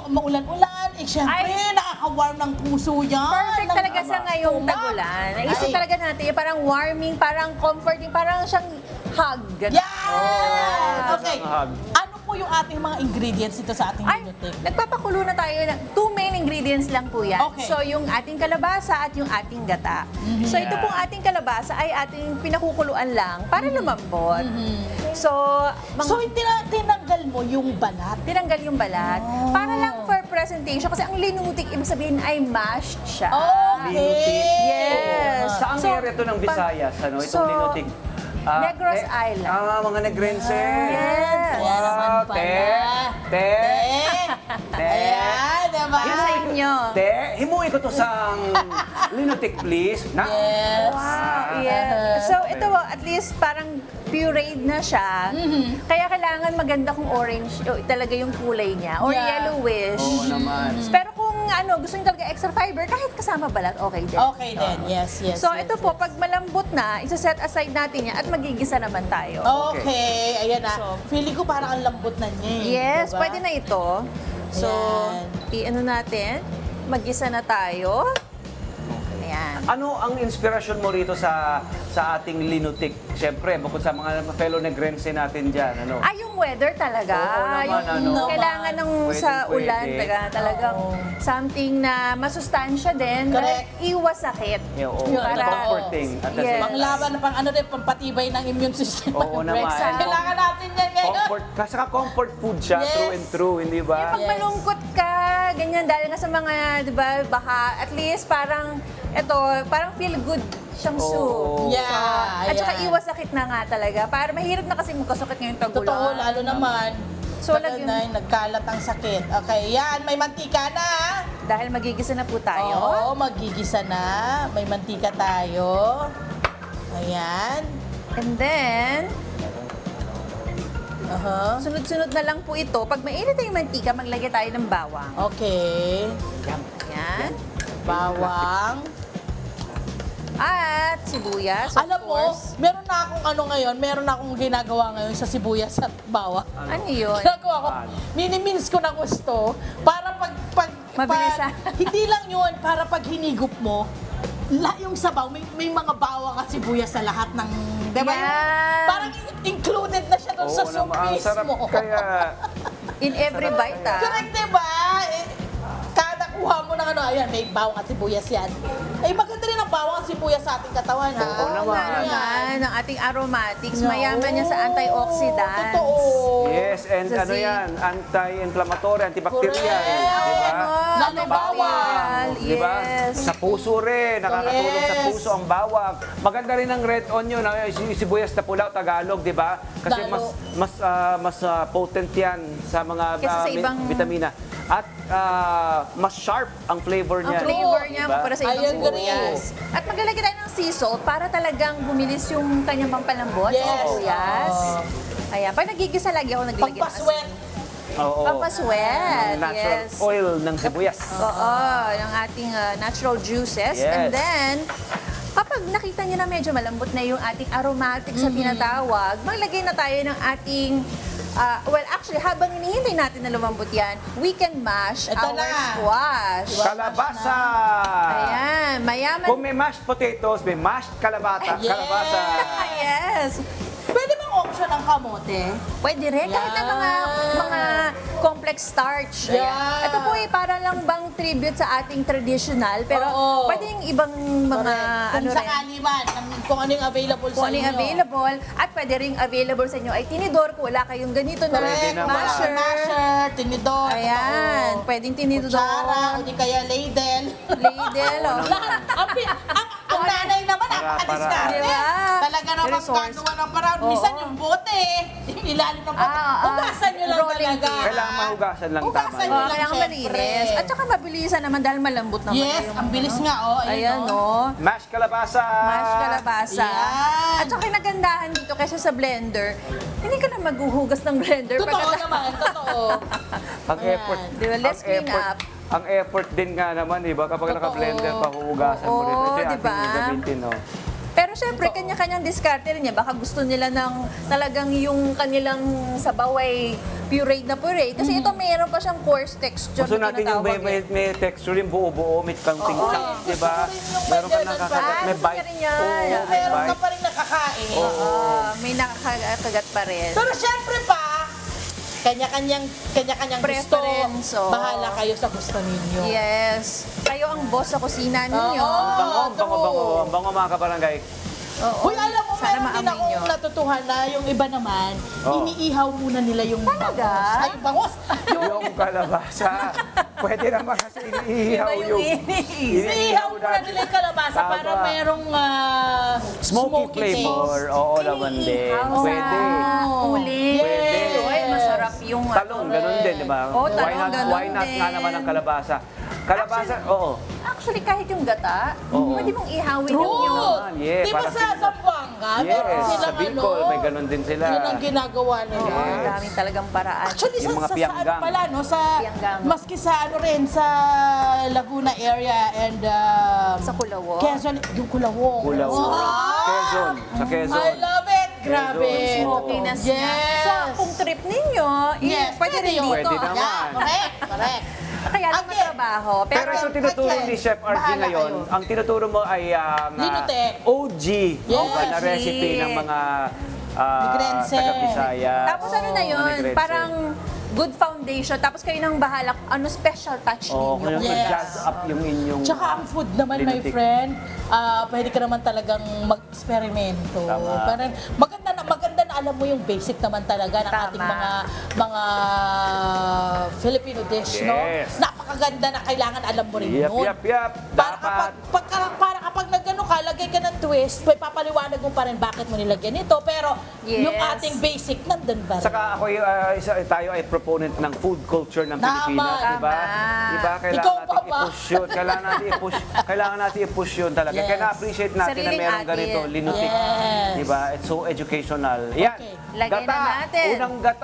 maulan-ulan, syempre, Ay. nakaka-warm ng puso yan. Perfect ng talaga sa ngayong stomach. tagulan. Naisip Ay. talaga natin, parang warming, parang comforting, parang siyang hug. Ganun. Yes! Okay. Hug. Ano po yung ating mga ingredients dito sa ating Ay, linutik? nagpapakulo na tayo ng two main ingredients lang po yan. Okay. So, yung ating kalabasa at yung ating gata. So, ito pong ating kalabasa ay ating pinakukuluan lang para lumambot. So, So, tinanggal mo yung balat. tinanggal yung balat. Oh. Para lang for presentation. Kasi ang linutik, ibig sabihin ay mashed siya. Okay. Yes. Saan So, area ito ng Visayas? Itong so, linutik? Negros Island. Mga Negrense. Yes. Kaya naman Wow, pala. Te. Ayan, diba? Yun sa inyo. Te, himuwi ko to sa linutik, please. Na? Yes. Wow, yeah. So, ito at least parang pureed na siya. Kaya kailangan maganda kung orange talaga yung kulay niya or Yeah. yellowish. Oo naman. Pero kung gusto niyo talaga extra fiber, kahit kasama balat, okay din. Okay din. Yes, yes. So, yes, ito yes. po, pag malambot na, isa-set aside natin yan at magigisa naman tayo. Okay, ayan na. So, Feeling ko parang ang lambot na niya eh. Yes, diba? pwede na ito. So, Ayan. i-ano natin, Mag-isa na tayo. Ayan. Ano ang inspirasyon mo rito sa ating linutik? Siyempre, bukod sa mga fellow negrense natin dyan, ano? Ay, yung weather talaga. Oo naman, yung ano? kailangan ng Pwedeng sa ulan, pwede. talagang something na masustansya din. Correct. Na iwas sakit. Yeah, oo. Yun, Para- comforting. At the Yes. same Panglaban, pang ano rin, pampatibay ng immune system. Oo naman. Breakfast. Kailangan natin yan ngayon. comfort, kasi comfort food siya, Yes. true and true, hindi ba? Pag malungkot ka, ganyan, dahil nga sa mga, di ba, baka, at least parang, parang feel good siyang Oo. soup. Yeah, At saka ayan. iwas sakit na nga talaga. Para mahirap na kasi magkasakit ngayong tagulan. Totoo, lalo naman. So, So, nagkalat ang sakit. Okay, yan. May mantika na. Dahil magigisa na po tayo. Oo, magigisa na. May mantika tayo. Ayan. And then, Aha. sunod-sunod na lang po ito. Pag mainit na yung mantika, maglagay tayo ng bawang. Okay. Yan. Bawang. At sibuyas, of Alam mo, course. meron na akong meron na akong ginagawa ngayon sa sibuyas at bawang. Ano yun? Ginagawa ko, minimins ko na gusto para Mabilisan. hindi lang yun, para pag hinigup mo, yung sabaw, may mga bawang at sibuyas sa lahat ng, di ba? Yan. Parang included na siya doon sa soup naman, ang sarap mismo. kaya. In every bite, Correct, di ba? Kada kuha mo ng ayan, may bawang at sibuyas yan. Maganda rin ang bawang at sibuyas sa ating katawan, ha? Oo naman. Ano naman, ng ating aromatics, mayaman yan sa antioxidants. Totoo. Yes, and Sa ano zinc. yan, anti-inflammatory, antibacterial, Correct. di ba? Lalo bawang. Di ba? Yes. Sa puso rin, nakakatulong sa Yes. puso ang bawang. Maganda rin ang red onion, yung sibuyas na pulaw, Tagalog, di ba? Kasi Lalo. mas potent yan sa mga Kesa sa ibang- vitamina. At mas sharp ang flavor Ang niya. flavor niya Diba? kumpara sa I ibang agree. sibuyas. At maglalagay tayo ng sea salt para talagang bumilis yung kanyang pampalambot sa Yes. sibuyas. Ayan, pag nagigisa lagi ako naglagay ng Pampaswet. Oo. Pampaswet, Natural yes. oil ng sibuyas. Oo, yung ating natural juices. Yes. And then, kapag nakita niyo na medyo malambot na yung ating aromatics sa tinatawag, maglagay na tayo ng ating actually, habang hinihintay natin na lumambot yan, we can mash Ito our na. squash. Kalabasa! Ayan, mayaman. Kung may mashed potatoes, may mashed kalabasa. Yes. Kalabasa. Yes. Pwede bang option ang kamote? Pwede rin, kahit na mga complex starch. Ayan. Yeah. Ito po ay para lang bang tribute sa ating traditional, pero Oo. pwede yung ibang mga Correct. Kung ano rin. sakali man, kung ano yung available Kung sa ano inyo. yung available, at pwede ring available sa inyo ay tinidor kung wala kayong ganito na Pwede naman. masher. Masher, tinidor. Ayan, totoo. pwedeng tinidor. Kutsara, o di kaya ladle. Ladle, oh. Lahat. Ang nanay naman, napakadiskarte. Diba? Talaga naman Resource. gagawa ng paraan. Oo. Minsan yung bote, yung ilalim ng bote. Hugasan nyo lang rolling talaga. pin. Kailangan mahugasan lang Hugasan tama. nyo Oh, lang, kailangan syempre. malinis. At saka mabilisan naman dahil malambot naman. Yes, yung, ang bilis nga, oh. Ayan, oh. oh. Mashed kalabasa! Mashed kalabasa. Yan. At saka yung nagandahan dito kaysa sa blender, hindi ka na maghuhugas ng blender. Totoo pagkatapos- naman, totoo. Ang Ayan. effort. Di ba? Let's ang clean effort, up. Ang effort din nga naman, di ba? Kapag Totoo. naka-blender pa, huhugasan mo rin. Oo, Ito yung di ba? ating gamitin, no? Pero syempre, kanya-kanyang diskarte rin niya. Baka gusto nila ng talagang yung kanilang sabaw ay pureed na pureed. Kasi ito mayroon pa siyang coarse texture Gusto na natin yung tinatawag may texture, yung buo-buo, may counting Oo. chunks, di ba? Gusto ko rin yung Meron ka may nakakagat, ganun pa. may Gusto bite. niya rin yan. Oo, may Meron ka bite. pa rin nakakain. May nakakagat pa rin. Pero syempre pa, kanya-kanyang gusto. Preference, oh. Bahala kayo sa gusto ninyo. Yes. Kayo ang boss sa kusina ninyo. Oo. Ang bango, ang bango mga kabarangay. Oo. Uy, alam mo, Sana meron din maamoy akong nyo. natutuhan na yung iba naman, Oo. iniihaw muna nila yung Talaga? bangos. Ay, yung bangos! Yung kalabasa. Pwede naman kasi iniihaw Iba yung iniis. Iniihaw muna nila yung kalabasa Tama. para merong Smoky flavor. Oo, laman din. Iniihaw Pwede. sa uling. Pwede. Uy, masarap yung Talong, ganun din, di ba? Oo, talong, Why not, ganun why not nga din. naman ang kalabasa? Kalabasa, oo. Actually, kahit yung gata, Oo. pwede mong ihawin yung True! naman, yeah, Di ba parang sa Zamboanga, Yes, meron silang sa Bicol, may ganun din sila. Yun ang ginagawa nila. Oo, ang daming talagang paraan. Actually, Yung mga sa ano pianggang. pala, no? Sa, Pianggang. maski sa ano rin, sa Laguna area and Sa Kulawong. Quezon, yung Kulawong. Kulawong. Wow! Quezon, sa Quezon. I love it! Grabe! Quezon. Smokiness niya. Yes! So, kung trip ninyo, Yes, pwede rin yun. dito. Pwede naman. Yeah, correct, correct. Kaya lang Again. matrabaho. Pero Pero, ito tinuturo again, ni Chef RG bahala ngayon, kayo. ang tinuturo mo ay Linutec. OG diba, na OG. recipe ng mga Negrense. taga-Bisaya. tapos ano na yun, Negrense. parang good foundation. Tapos kayo nang bahala, ano special touch Oo, ninyo. kung Yes. jazz up yung inyong... Tsaka ang food naman, my Linutec. friend, pwede ka naman talagang mag-eksperimento. Tama. Parang maganda na alam mo yung basic naman talaga ng Tama. ating mga Filipino dish, no? Yes. Napakaganda na kailangan alam mo rin Yep, yun. yep, yep. Para Dapat. para kapag nagano ka, lagay ka ng twist, may papaliwanag mo pa rin bakit mo nilagyan ito. Pero Yes. yung ating basic, nandun ba rin? Saka ako, tayo ay proponent ng food culture ng Tama. Pilipinas, di ba? Tama. Di ba? Kailangan Ikaw pa natin ba? i-push yun. Kailangan natin i-push yun talaga. Yes. Kaya na-appreciate natin na Sariling meron ganito, atin. linutik. Yes. Di ba? It's so educational. Yan. Okay. Lagay na natin.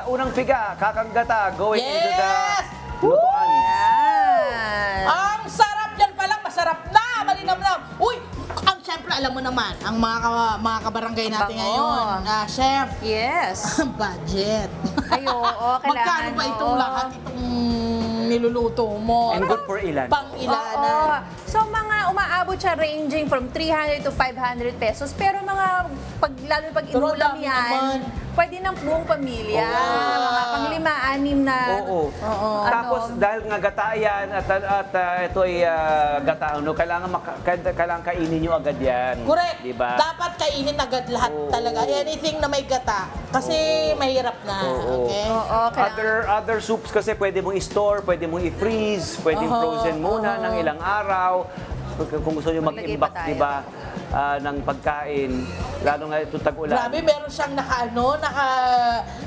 Unang piga, kakang gata, going into the Yes! lutuan. Yan. Ang sarap yan pa lang, masarap na, malinamnam. Uy, syempre alam mo naman, ang mga kabarangay natin Bango. ngayon, chef, Yes. budget. Ay, oo, kailangan, Magkano ba itong oo. lahat, itong niluluto mo? And good for ilan? Pang Oo. ilanan. So mga umaabot siya ranging from 300 to 500 pesos. Pero mga lalo pag Pero inulam dami naman. yan, pwede ng buong pamilya. Oo. Mga pang 5-6 na. Oo. Oo. Tapos dahil nga gata yan at ito ay gata, kailangan kainin nyo agad yan. Correct. Diba? Dapat kainin agad lahat Oo. talaga. Anything na may gata. Kasi mahirap na. Oo. Okay? Oo, kailangan. Other soups kasi pwede mong i-store, pwede mong i-freeze, pwedeng Oo, frozen muna ng ilang araw. Kung gusto nyo Maglagay mag-imbak, pa tayo. di ba, ng pagkain, lalo nga ito tag-ulan. Grabe, meron siyang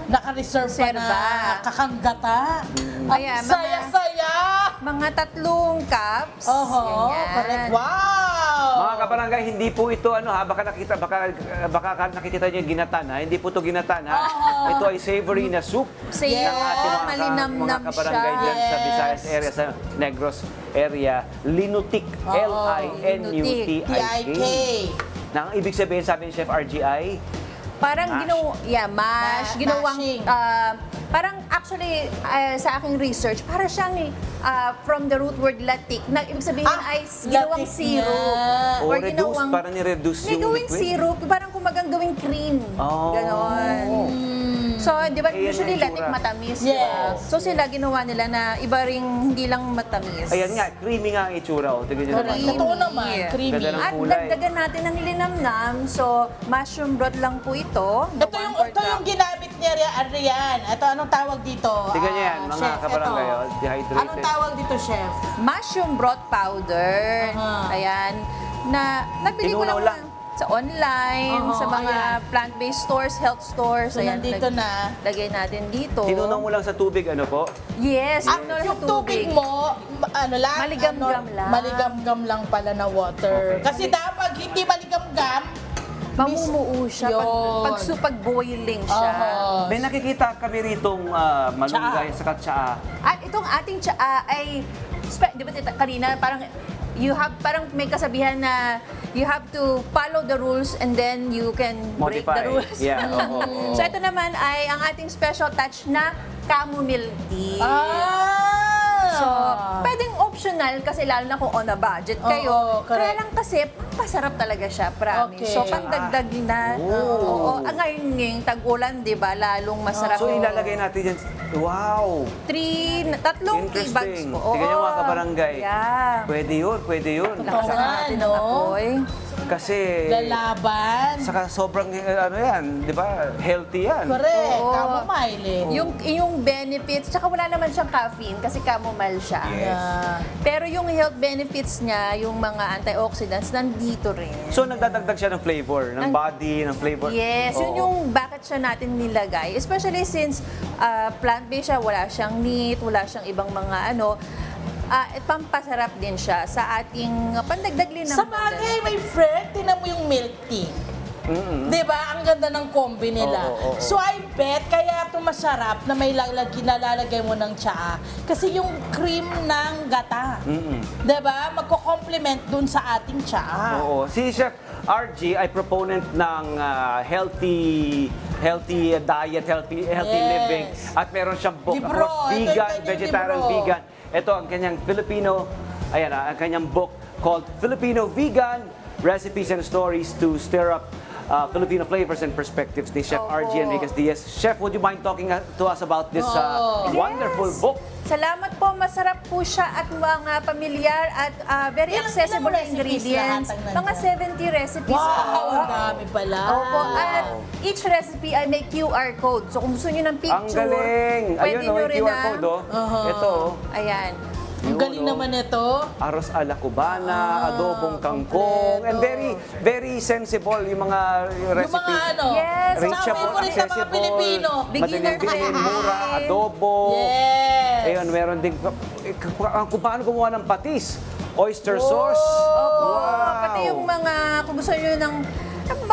naka-reserve pa na Reserva. kakanggata. Ang Ayan, mga- saya-saya! Mga 3 cups. Oho, Ganyan. correct. Wow! Mga kabarangay, hindi po ito baka nakikita niyo yung ginatan ha. Hindi po ito ginatan ha. Oo. Ito ay savory na soup Say, Yes. ng ating mga malinamnam kabarangay siya. dyan sa Yes. Visayas area, sa Negros area. Linutik. Oo. L-I-N-U-T-I-K. T-I-K. Na ang ibig sabihin, sabi ni Chef RGI, Parang Mash. mash, ginawang, Mashing. parang actually, sa aking research, para siyang from the root word latik, na ibig sabihin ay ginawang latik syrup. na. o Or reduce, ginawang, parang ni-reduce may yung gawing liquid. syrup, parang kumagang gawing cream. Oh. Ganon. So, di ba, Ayan usually ang latik itsura. matamis. Yes. di ba? So, sila ginawa nila na iba ring hindi lang matamis. Ayan nga, creamy nga ang itsura. O, tignan nyo Correct. naman. Totoo naman, creamy. Ganda ng At kulay. dagdagan natin ng linamnam. So, mushroom broth lang po ito. Ito yung ginamit niya, Rian. Ito, anong tawag dito? Tignan niyo yan, mga Chef, kabarangay, ito. oh, dehydrated. Anong tawag dito, chef? Mushroom broth powder. Aha. Ayan. Nabili ko Tinunaw lang, lang. sa online, Oo, sa mga ayan. plant-based stores, health stores. So, nandito na. Lagay natin dito. Tinunaw mo lang sa tubig, ano po? Yes, At tinunaw yung sa tubig mo, ano lang? Maligamgam lang. Maligamgam lang pala na water. Okay. Kasi dapat hindi maligamgam, Mamumuo siya Yun. pag boiling siya. Oo. May nakikita kami ritong malunggay sa tsaa. At itong ating tsaa ay, di ba kanina, parang parang may kasabihan na you have to follow the rules and then you can break Modify. the rules. Yeah, oo. So ito naman ay ang ating special touch na chamomile tea. So, pwedeng optional kasi lalo na kung on a budget kayo. Oo, correct. Kaya lang kasi, pasarap talaga siya, promise. Okay. So, pandagdag na. Oo. Ngayon ngayong tag-ulan, di ba, lalong masarap. So ilalagay natin dyan. Wow! 3 tea bags Interesting. po. Tingnan nyo mga kabarangay. Yeah. Pwede yun, pwede yun. Totoo. Laksan natin no? ang apoy. Kasi, Lalaban. saka sobrang, yan, di ba? Healthy yan. Correct. Oo. Chamomile eh. Yung benefits, tsaka wala naman siyang caffeine kasi chamomile siya. Yes. Yeah. Pero yung health benefits niya, yung mga antioxidants, nandito rin. So nagdadagdag siya ng flavor, ng body, ng flavor. Yes, yun Oo. yung bakit siya natin nilagay. Especially since plant-based siya, wala siyang meat, wala siyang ibang mga pampasarap din siya sa ating pandagdag linamnam. Sa bagay, my friend, tinan mo yung milk tea. Di ba? Ang ganda ng kombi nila. Oo, oo, oo. So I bet, kaya ito masarap na may nalalagay mo ng tsaa. Kasi yung cream ng gata. Di ba? Magko-complement dun sa ating tsaa. Oo. Si Chef RG ay proponent ng healthy diet, healthy Yes. living. At meron siyang book Libro. across Ito yung vegan, kanyang vegetarian, libro. vegan. Ito ang kanyang ang kanyang book called Filipino Vegan, Recipes and Stories to Stir Up Filipino Flavors and Perspectives ni Chef RG Enriquez Diaz. Chef, would you mind talking to us about this wonderful book? Salamat po, masarap po siya at mga pamilyar at very accessible ilang recipes ingredients. lahat ang Mga 70 recipes Wow, po. ang dami pala. Opo, at each recipe ay may QR code. So kung gusto nyo ng Ang picture, galing! pwede Ayun, nyo yung rin QR na... code, Ito, Ayan. Ang galing naman ito. Arroz a la cubana, adobong kangkong, and very sensible yung mga recipes. Yung mga ano, Yes, Reachable, favorite sa mga accessible, Pilipino. Beginner madaling bilhin, friendly. mura, adobo. Yes. Ayun, meron din, kung paano gumawa ng patis, oyster sauce. Opo, Wow! pati yung mga, kung gusto nyo ng,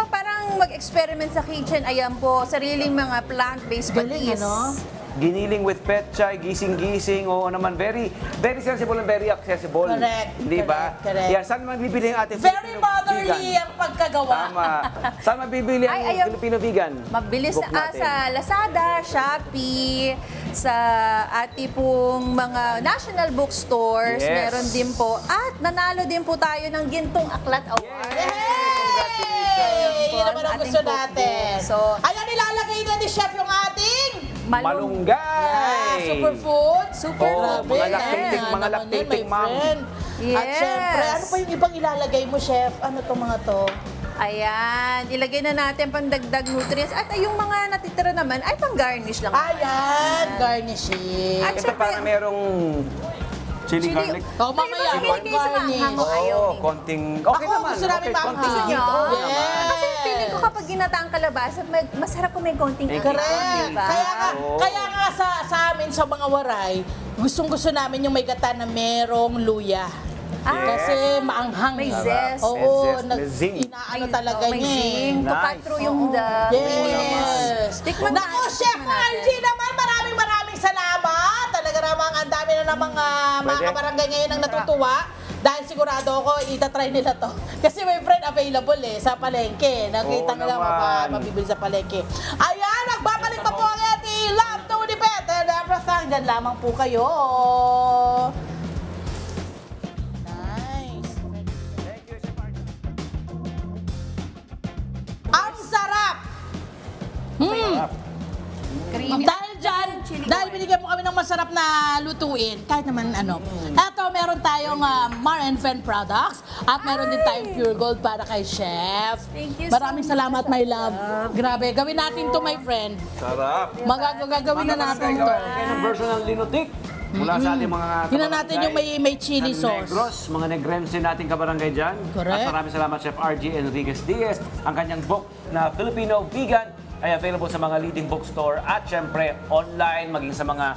parang mag-experiment sa kitchen, ayan po, sariling mga plant-based Galing, patis. ano? Giniling with petchay, gising-gising, oo naman, very sensible and very accessible. Correct, Di ba? correct. Yan, saan man bibili ang ating Very Filipino motherly vegan? ang pagkagawa. Tama. Saan mabibili ang Ay, ayun. Filipino vegan? Mabilis Book na natin. sa Lazada, Shopee, sa ating pong mga national bookstores, Yes. meron din po. At nanalo din po tayo ng Gintong Aklat Award. Yay! Yun naman ang Ating gusto cookbook. natin. So, Ayan, nilalagay na ni Chef yung ating Malunggay! superfood. Super Oh, food. mga Yes. lactating, mga Naman yan, lactating my mom. friend. At Yes. syempre, ano pa yung ibang ilalagay mo, Chef? Ano to mga to? Ayan, ilagay na natin pandagdag nutrients. At yung mga natitira naman ay pang-garnish lang. Ayan, garnishing. At Ito syempre, parang merong chili garlic. Oh, mamaya, May iba mahilig kayo sa garnish. maanghang o ayaw Oo, din. konting... Okay Ako, naman. gusto namin okay, konting maanghang. hito. Gusto nyo? Yes. Kasi feeling ko kapag ginataang kalabasa, masarap kung may konting May asin, Correct. diba? Oo. Kaya nga sa amin, sa mga waray, gustong-gusto namin yung may gata na merong luya. Ah. Kasi maanghang. May eh. zest. Oo, May zing. inaano talaga may niya. eh. zing to cut Nice. through yung the Yes. Tikman Naku, natin, Chef tikman natin. RG naman, maraming salamat. Talaga namang ang dami na ng mga Pwede. kabarangay ngayon ang natutuwa. Dahil sigurado ako, itatry nila to. Kasi may friend available sa palengke. Nakita Oo nila naman. mabibili sa palengke. Ayan, nagbabalik pa po ang ating Love to the Pet and everything. Diyan lamang po kayo. Nice. Ang sarap! Dahil dyan, dahil binigyan mo kami ng masarap na lutuin, kahit naman ano. Eto, meron tayong Mar and Fen products at meron din tayong Pure Gold para kay Chef. Thank you Maraming so salamat, my love. Grabe, gawin natin to, my friend. Sarap. Gagawin na natin to. Gawin kayo ng version ng linutik. Mula sa ating mga Tingnan natin yung may chili ng sauce. Negros, mga Negrense nating kabarangay dyan. Correct. At maraming salamat Chef RG Enriquez Diaz. Ang kanyang book na Filipino Vegan ay available sa mga leading bookstore at syempre online, maging sa mga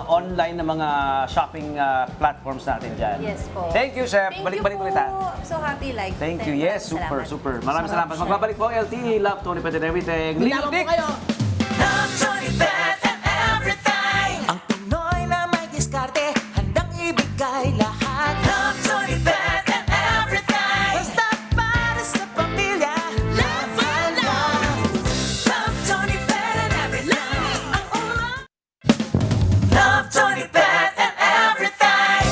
online na mga shopping platforms natin dyan. Yes po. Thank you, Chef. Thank Balik-balik you ulit po. ha. I'm so happy like Thank that. you. Yes, Maraming super. salamat. Maraming salamat. Magbabalik po LTE, Love, Tony Pet and Everything. Nilaman po Linutik! kayo. Love, Tony Pet and everything. Ang Pinoy na may diskarte, handang ibigay lahat. Love, Tony Pet and everything. Basta para sa pamilya. Love and love. Love, Tony Pet and everything. Ang ulam. Love, Tony Pet and everything.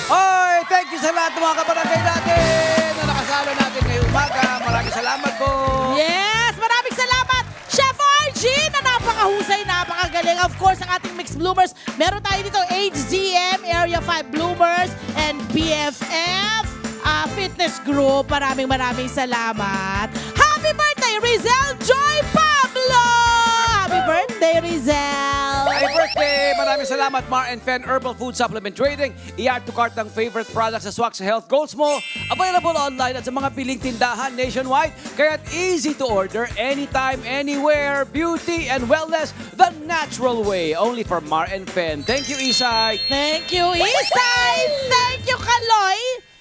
Oy, thank you sa lahat ng mga kabarangay natin na nakasalo natin ngayong umaga. Maraming salamat po. Yes! Maraming salamat, Chef RG, na napakahusay, napakagaling. Of course, ang ating mixed bloomers. Meron tayo dito HZM, Area 5 Bloomers, and BFF Fitness Group. Maraming salamat. Happy birthday, Rizel Joy Pablo! Happy birthday, Rizel! Happy birthday! Maraming salamat, Mar and Fen Herbal Food Supplement Trading. I-add to cart ang favorite products sa Swax Health Goals mo. Available online at sa mga piling tindahan nationwide. Kaya't easy to order anytime, anywhere. Beauty and wellness the natural way. Only for Mar and Fen. Thank you, Isay. Thank you, Isay! Thank you, Kaloy!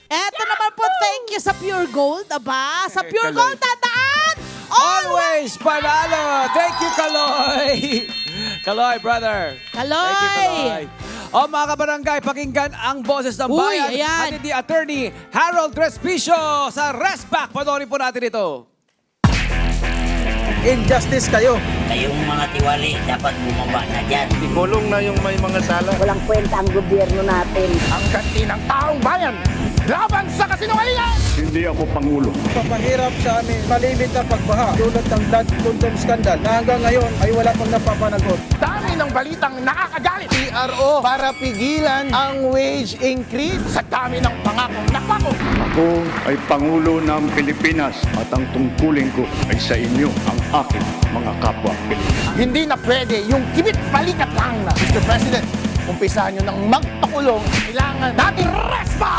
Eto naman po, thank you sa Pure Gold, aba? Sa Pure Kaloy. Gold, tandaan! Always panalo! Thank you, Kaloy! Kaloy, brother. Kaloy! Thank you, Kaloy. O mga kabarangay, pakinggan ang boses ng Uy, bayan. ayan. At ni Attorney Harold Respicio sa Resback. Panoorin po natin ito. injustice kayo. Kayong mga tiwali dapat bumaba na dyan. Ikulong na yung may mga sala. Walang kwenta ang gobyerno natin. Ang ganti ng taong bayan, laban sa kasinungalingan! Hindi ako Pangulo. Papahirap sa amin, malimit na pagbaha, dulot ng blood condom scandal na hanggang ngayon ay wala pang napapanagot. Dami ng balitang nakakagalit. PRO para pigilan ang wage increase sa dami ng pangakong napako. Ako ay Pangulo ng Pilipinas at ang tungkulin ko ay sa inyo, ang aking mga kapwa Pilipino. Hindi na pwede yung kibit-balikat lang na. Mr. President, umpisahan nyo ng magpakulong. Kailangan natin respa!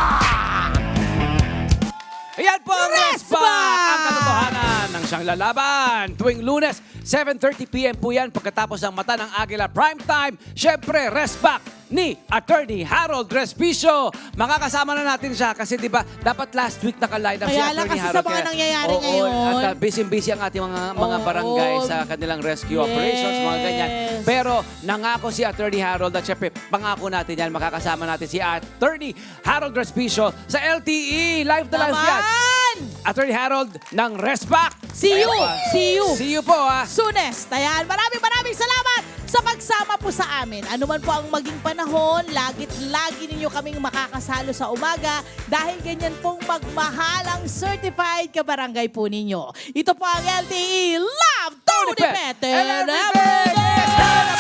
Ayan po ang Respa! Respa! Ang katotohanan ng siyang lalaban. Tuwing Lunes, 7:30 p.m. po yan pagkatapos ng Mata ng Agila Primetime. Siyempre, Respa ni Attorney Harold Respicio. Makakasama na natin siya kasi di ba dapat last week naka-line up si Kaya lang Attorney kasi Harold. sa mga nangyayari Oo, ngayon. At busy-busy ang ating mga Oo. barangay sa kanilang rescue operations, mga ganyan. Yes. Pero nangako si Attorney Harold at syempre pangako natin yan, makakasama natin si Attorney Harold Respicio sa LTE. Live na live yan. Naman! Attorney Harold ng Respac. See you! See you! See you po ah. Soonest. Ayan, maraming salamat sa pagsama po sa amin. Ano man po ang maging panahon, lagi ninyo kaming makakasalo sa umaga dahil ganyan pong magmahalang certified kabarangay po ninyo. Ito po ang LTE Love Tony Pet and everything! Everything!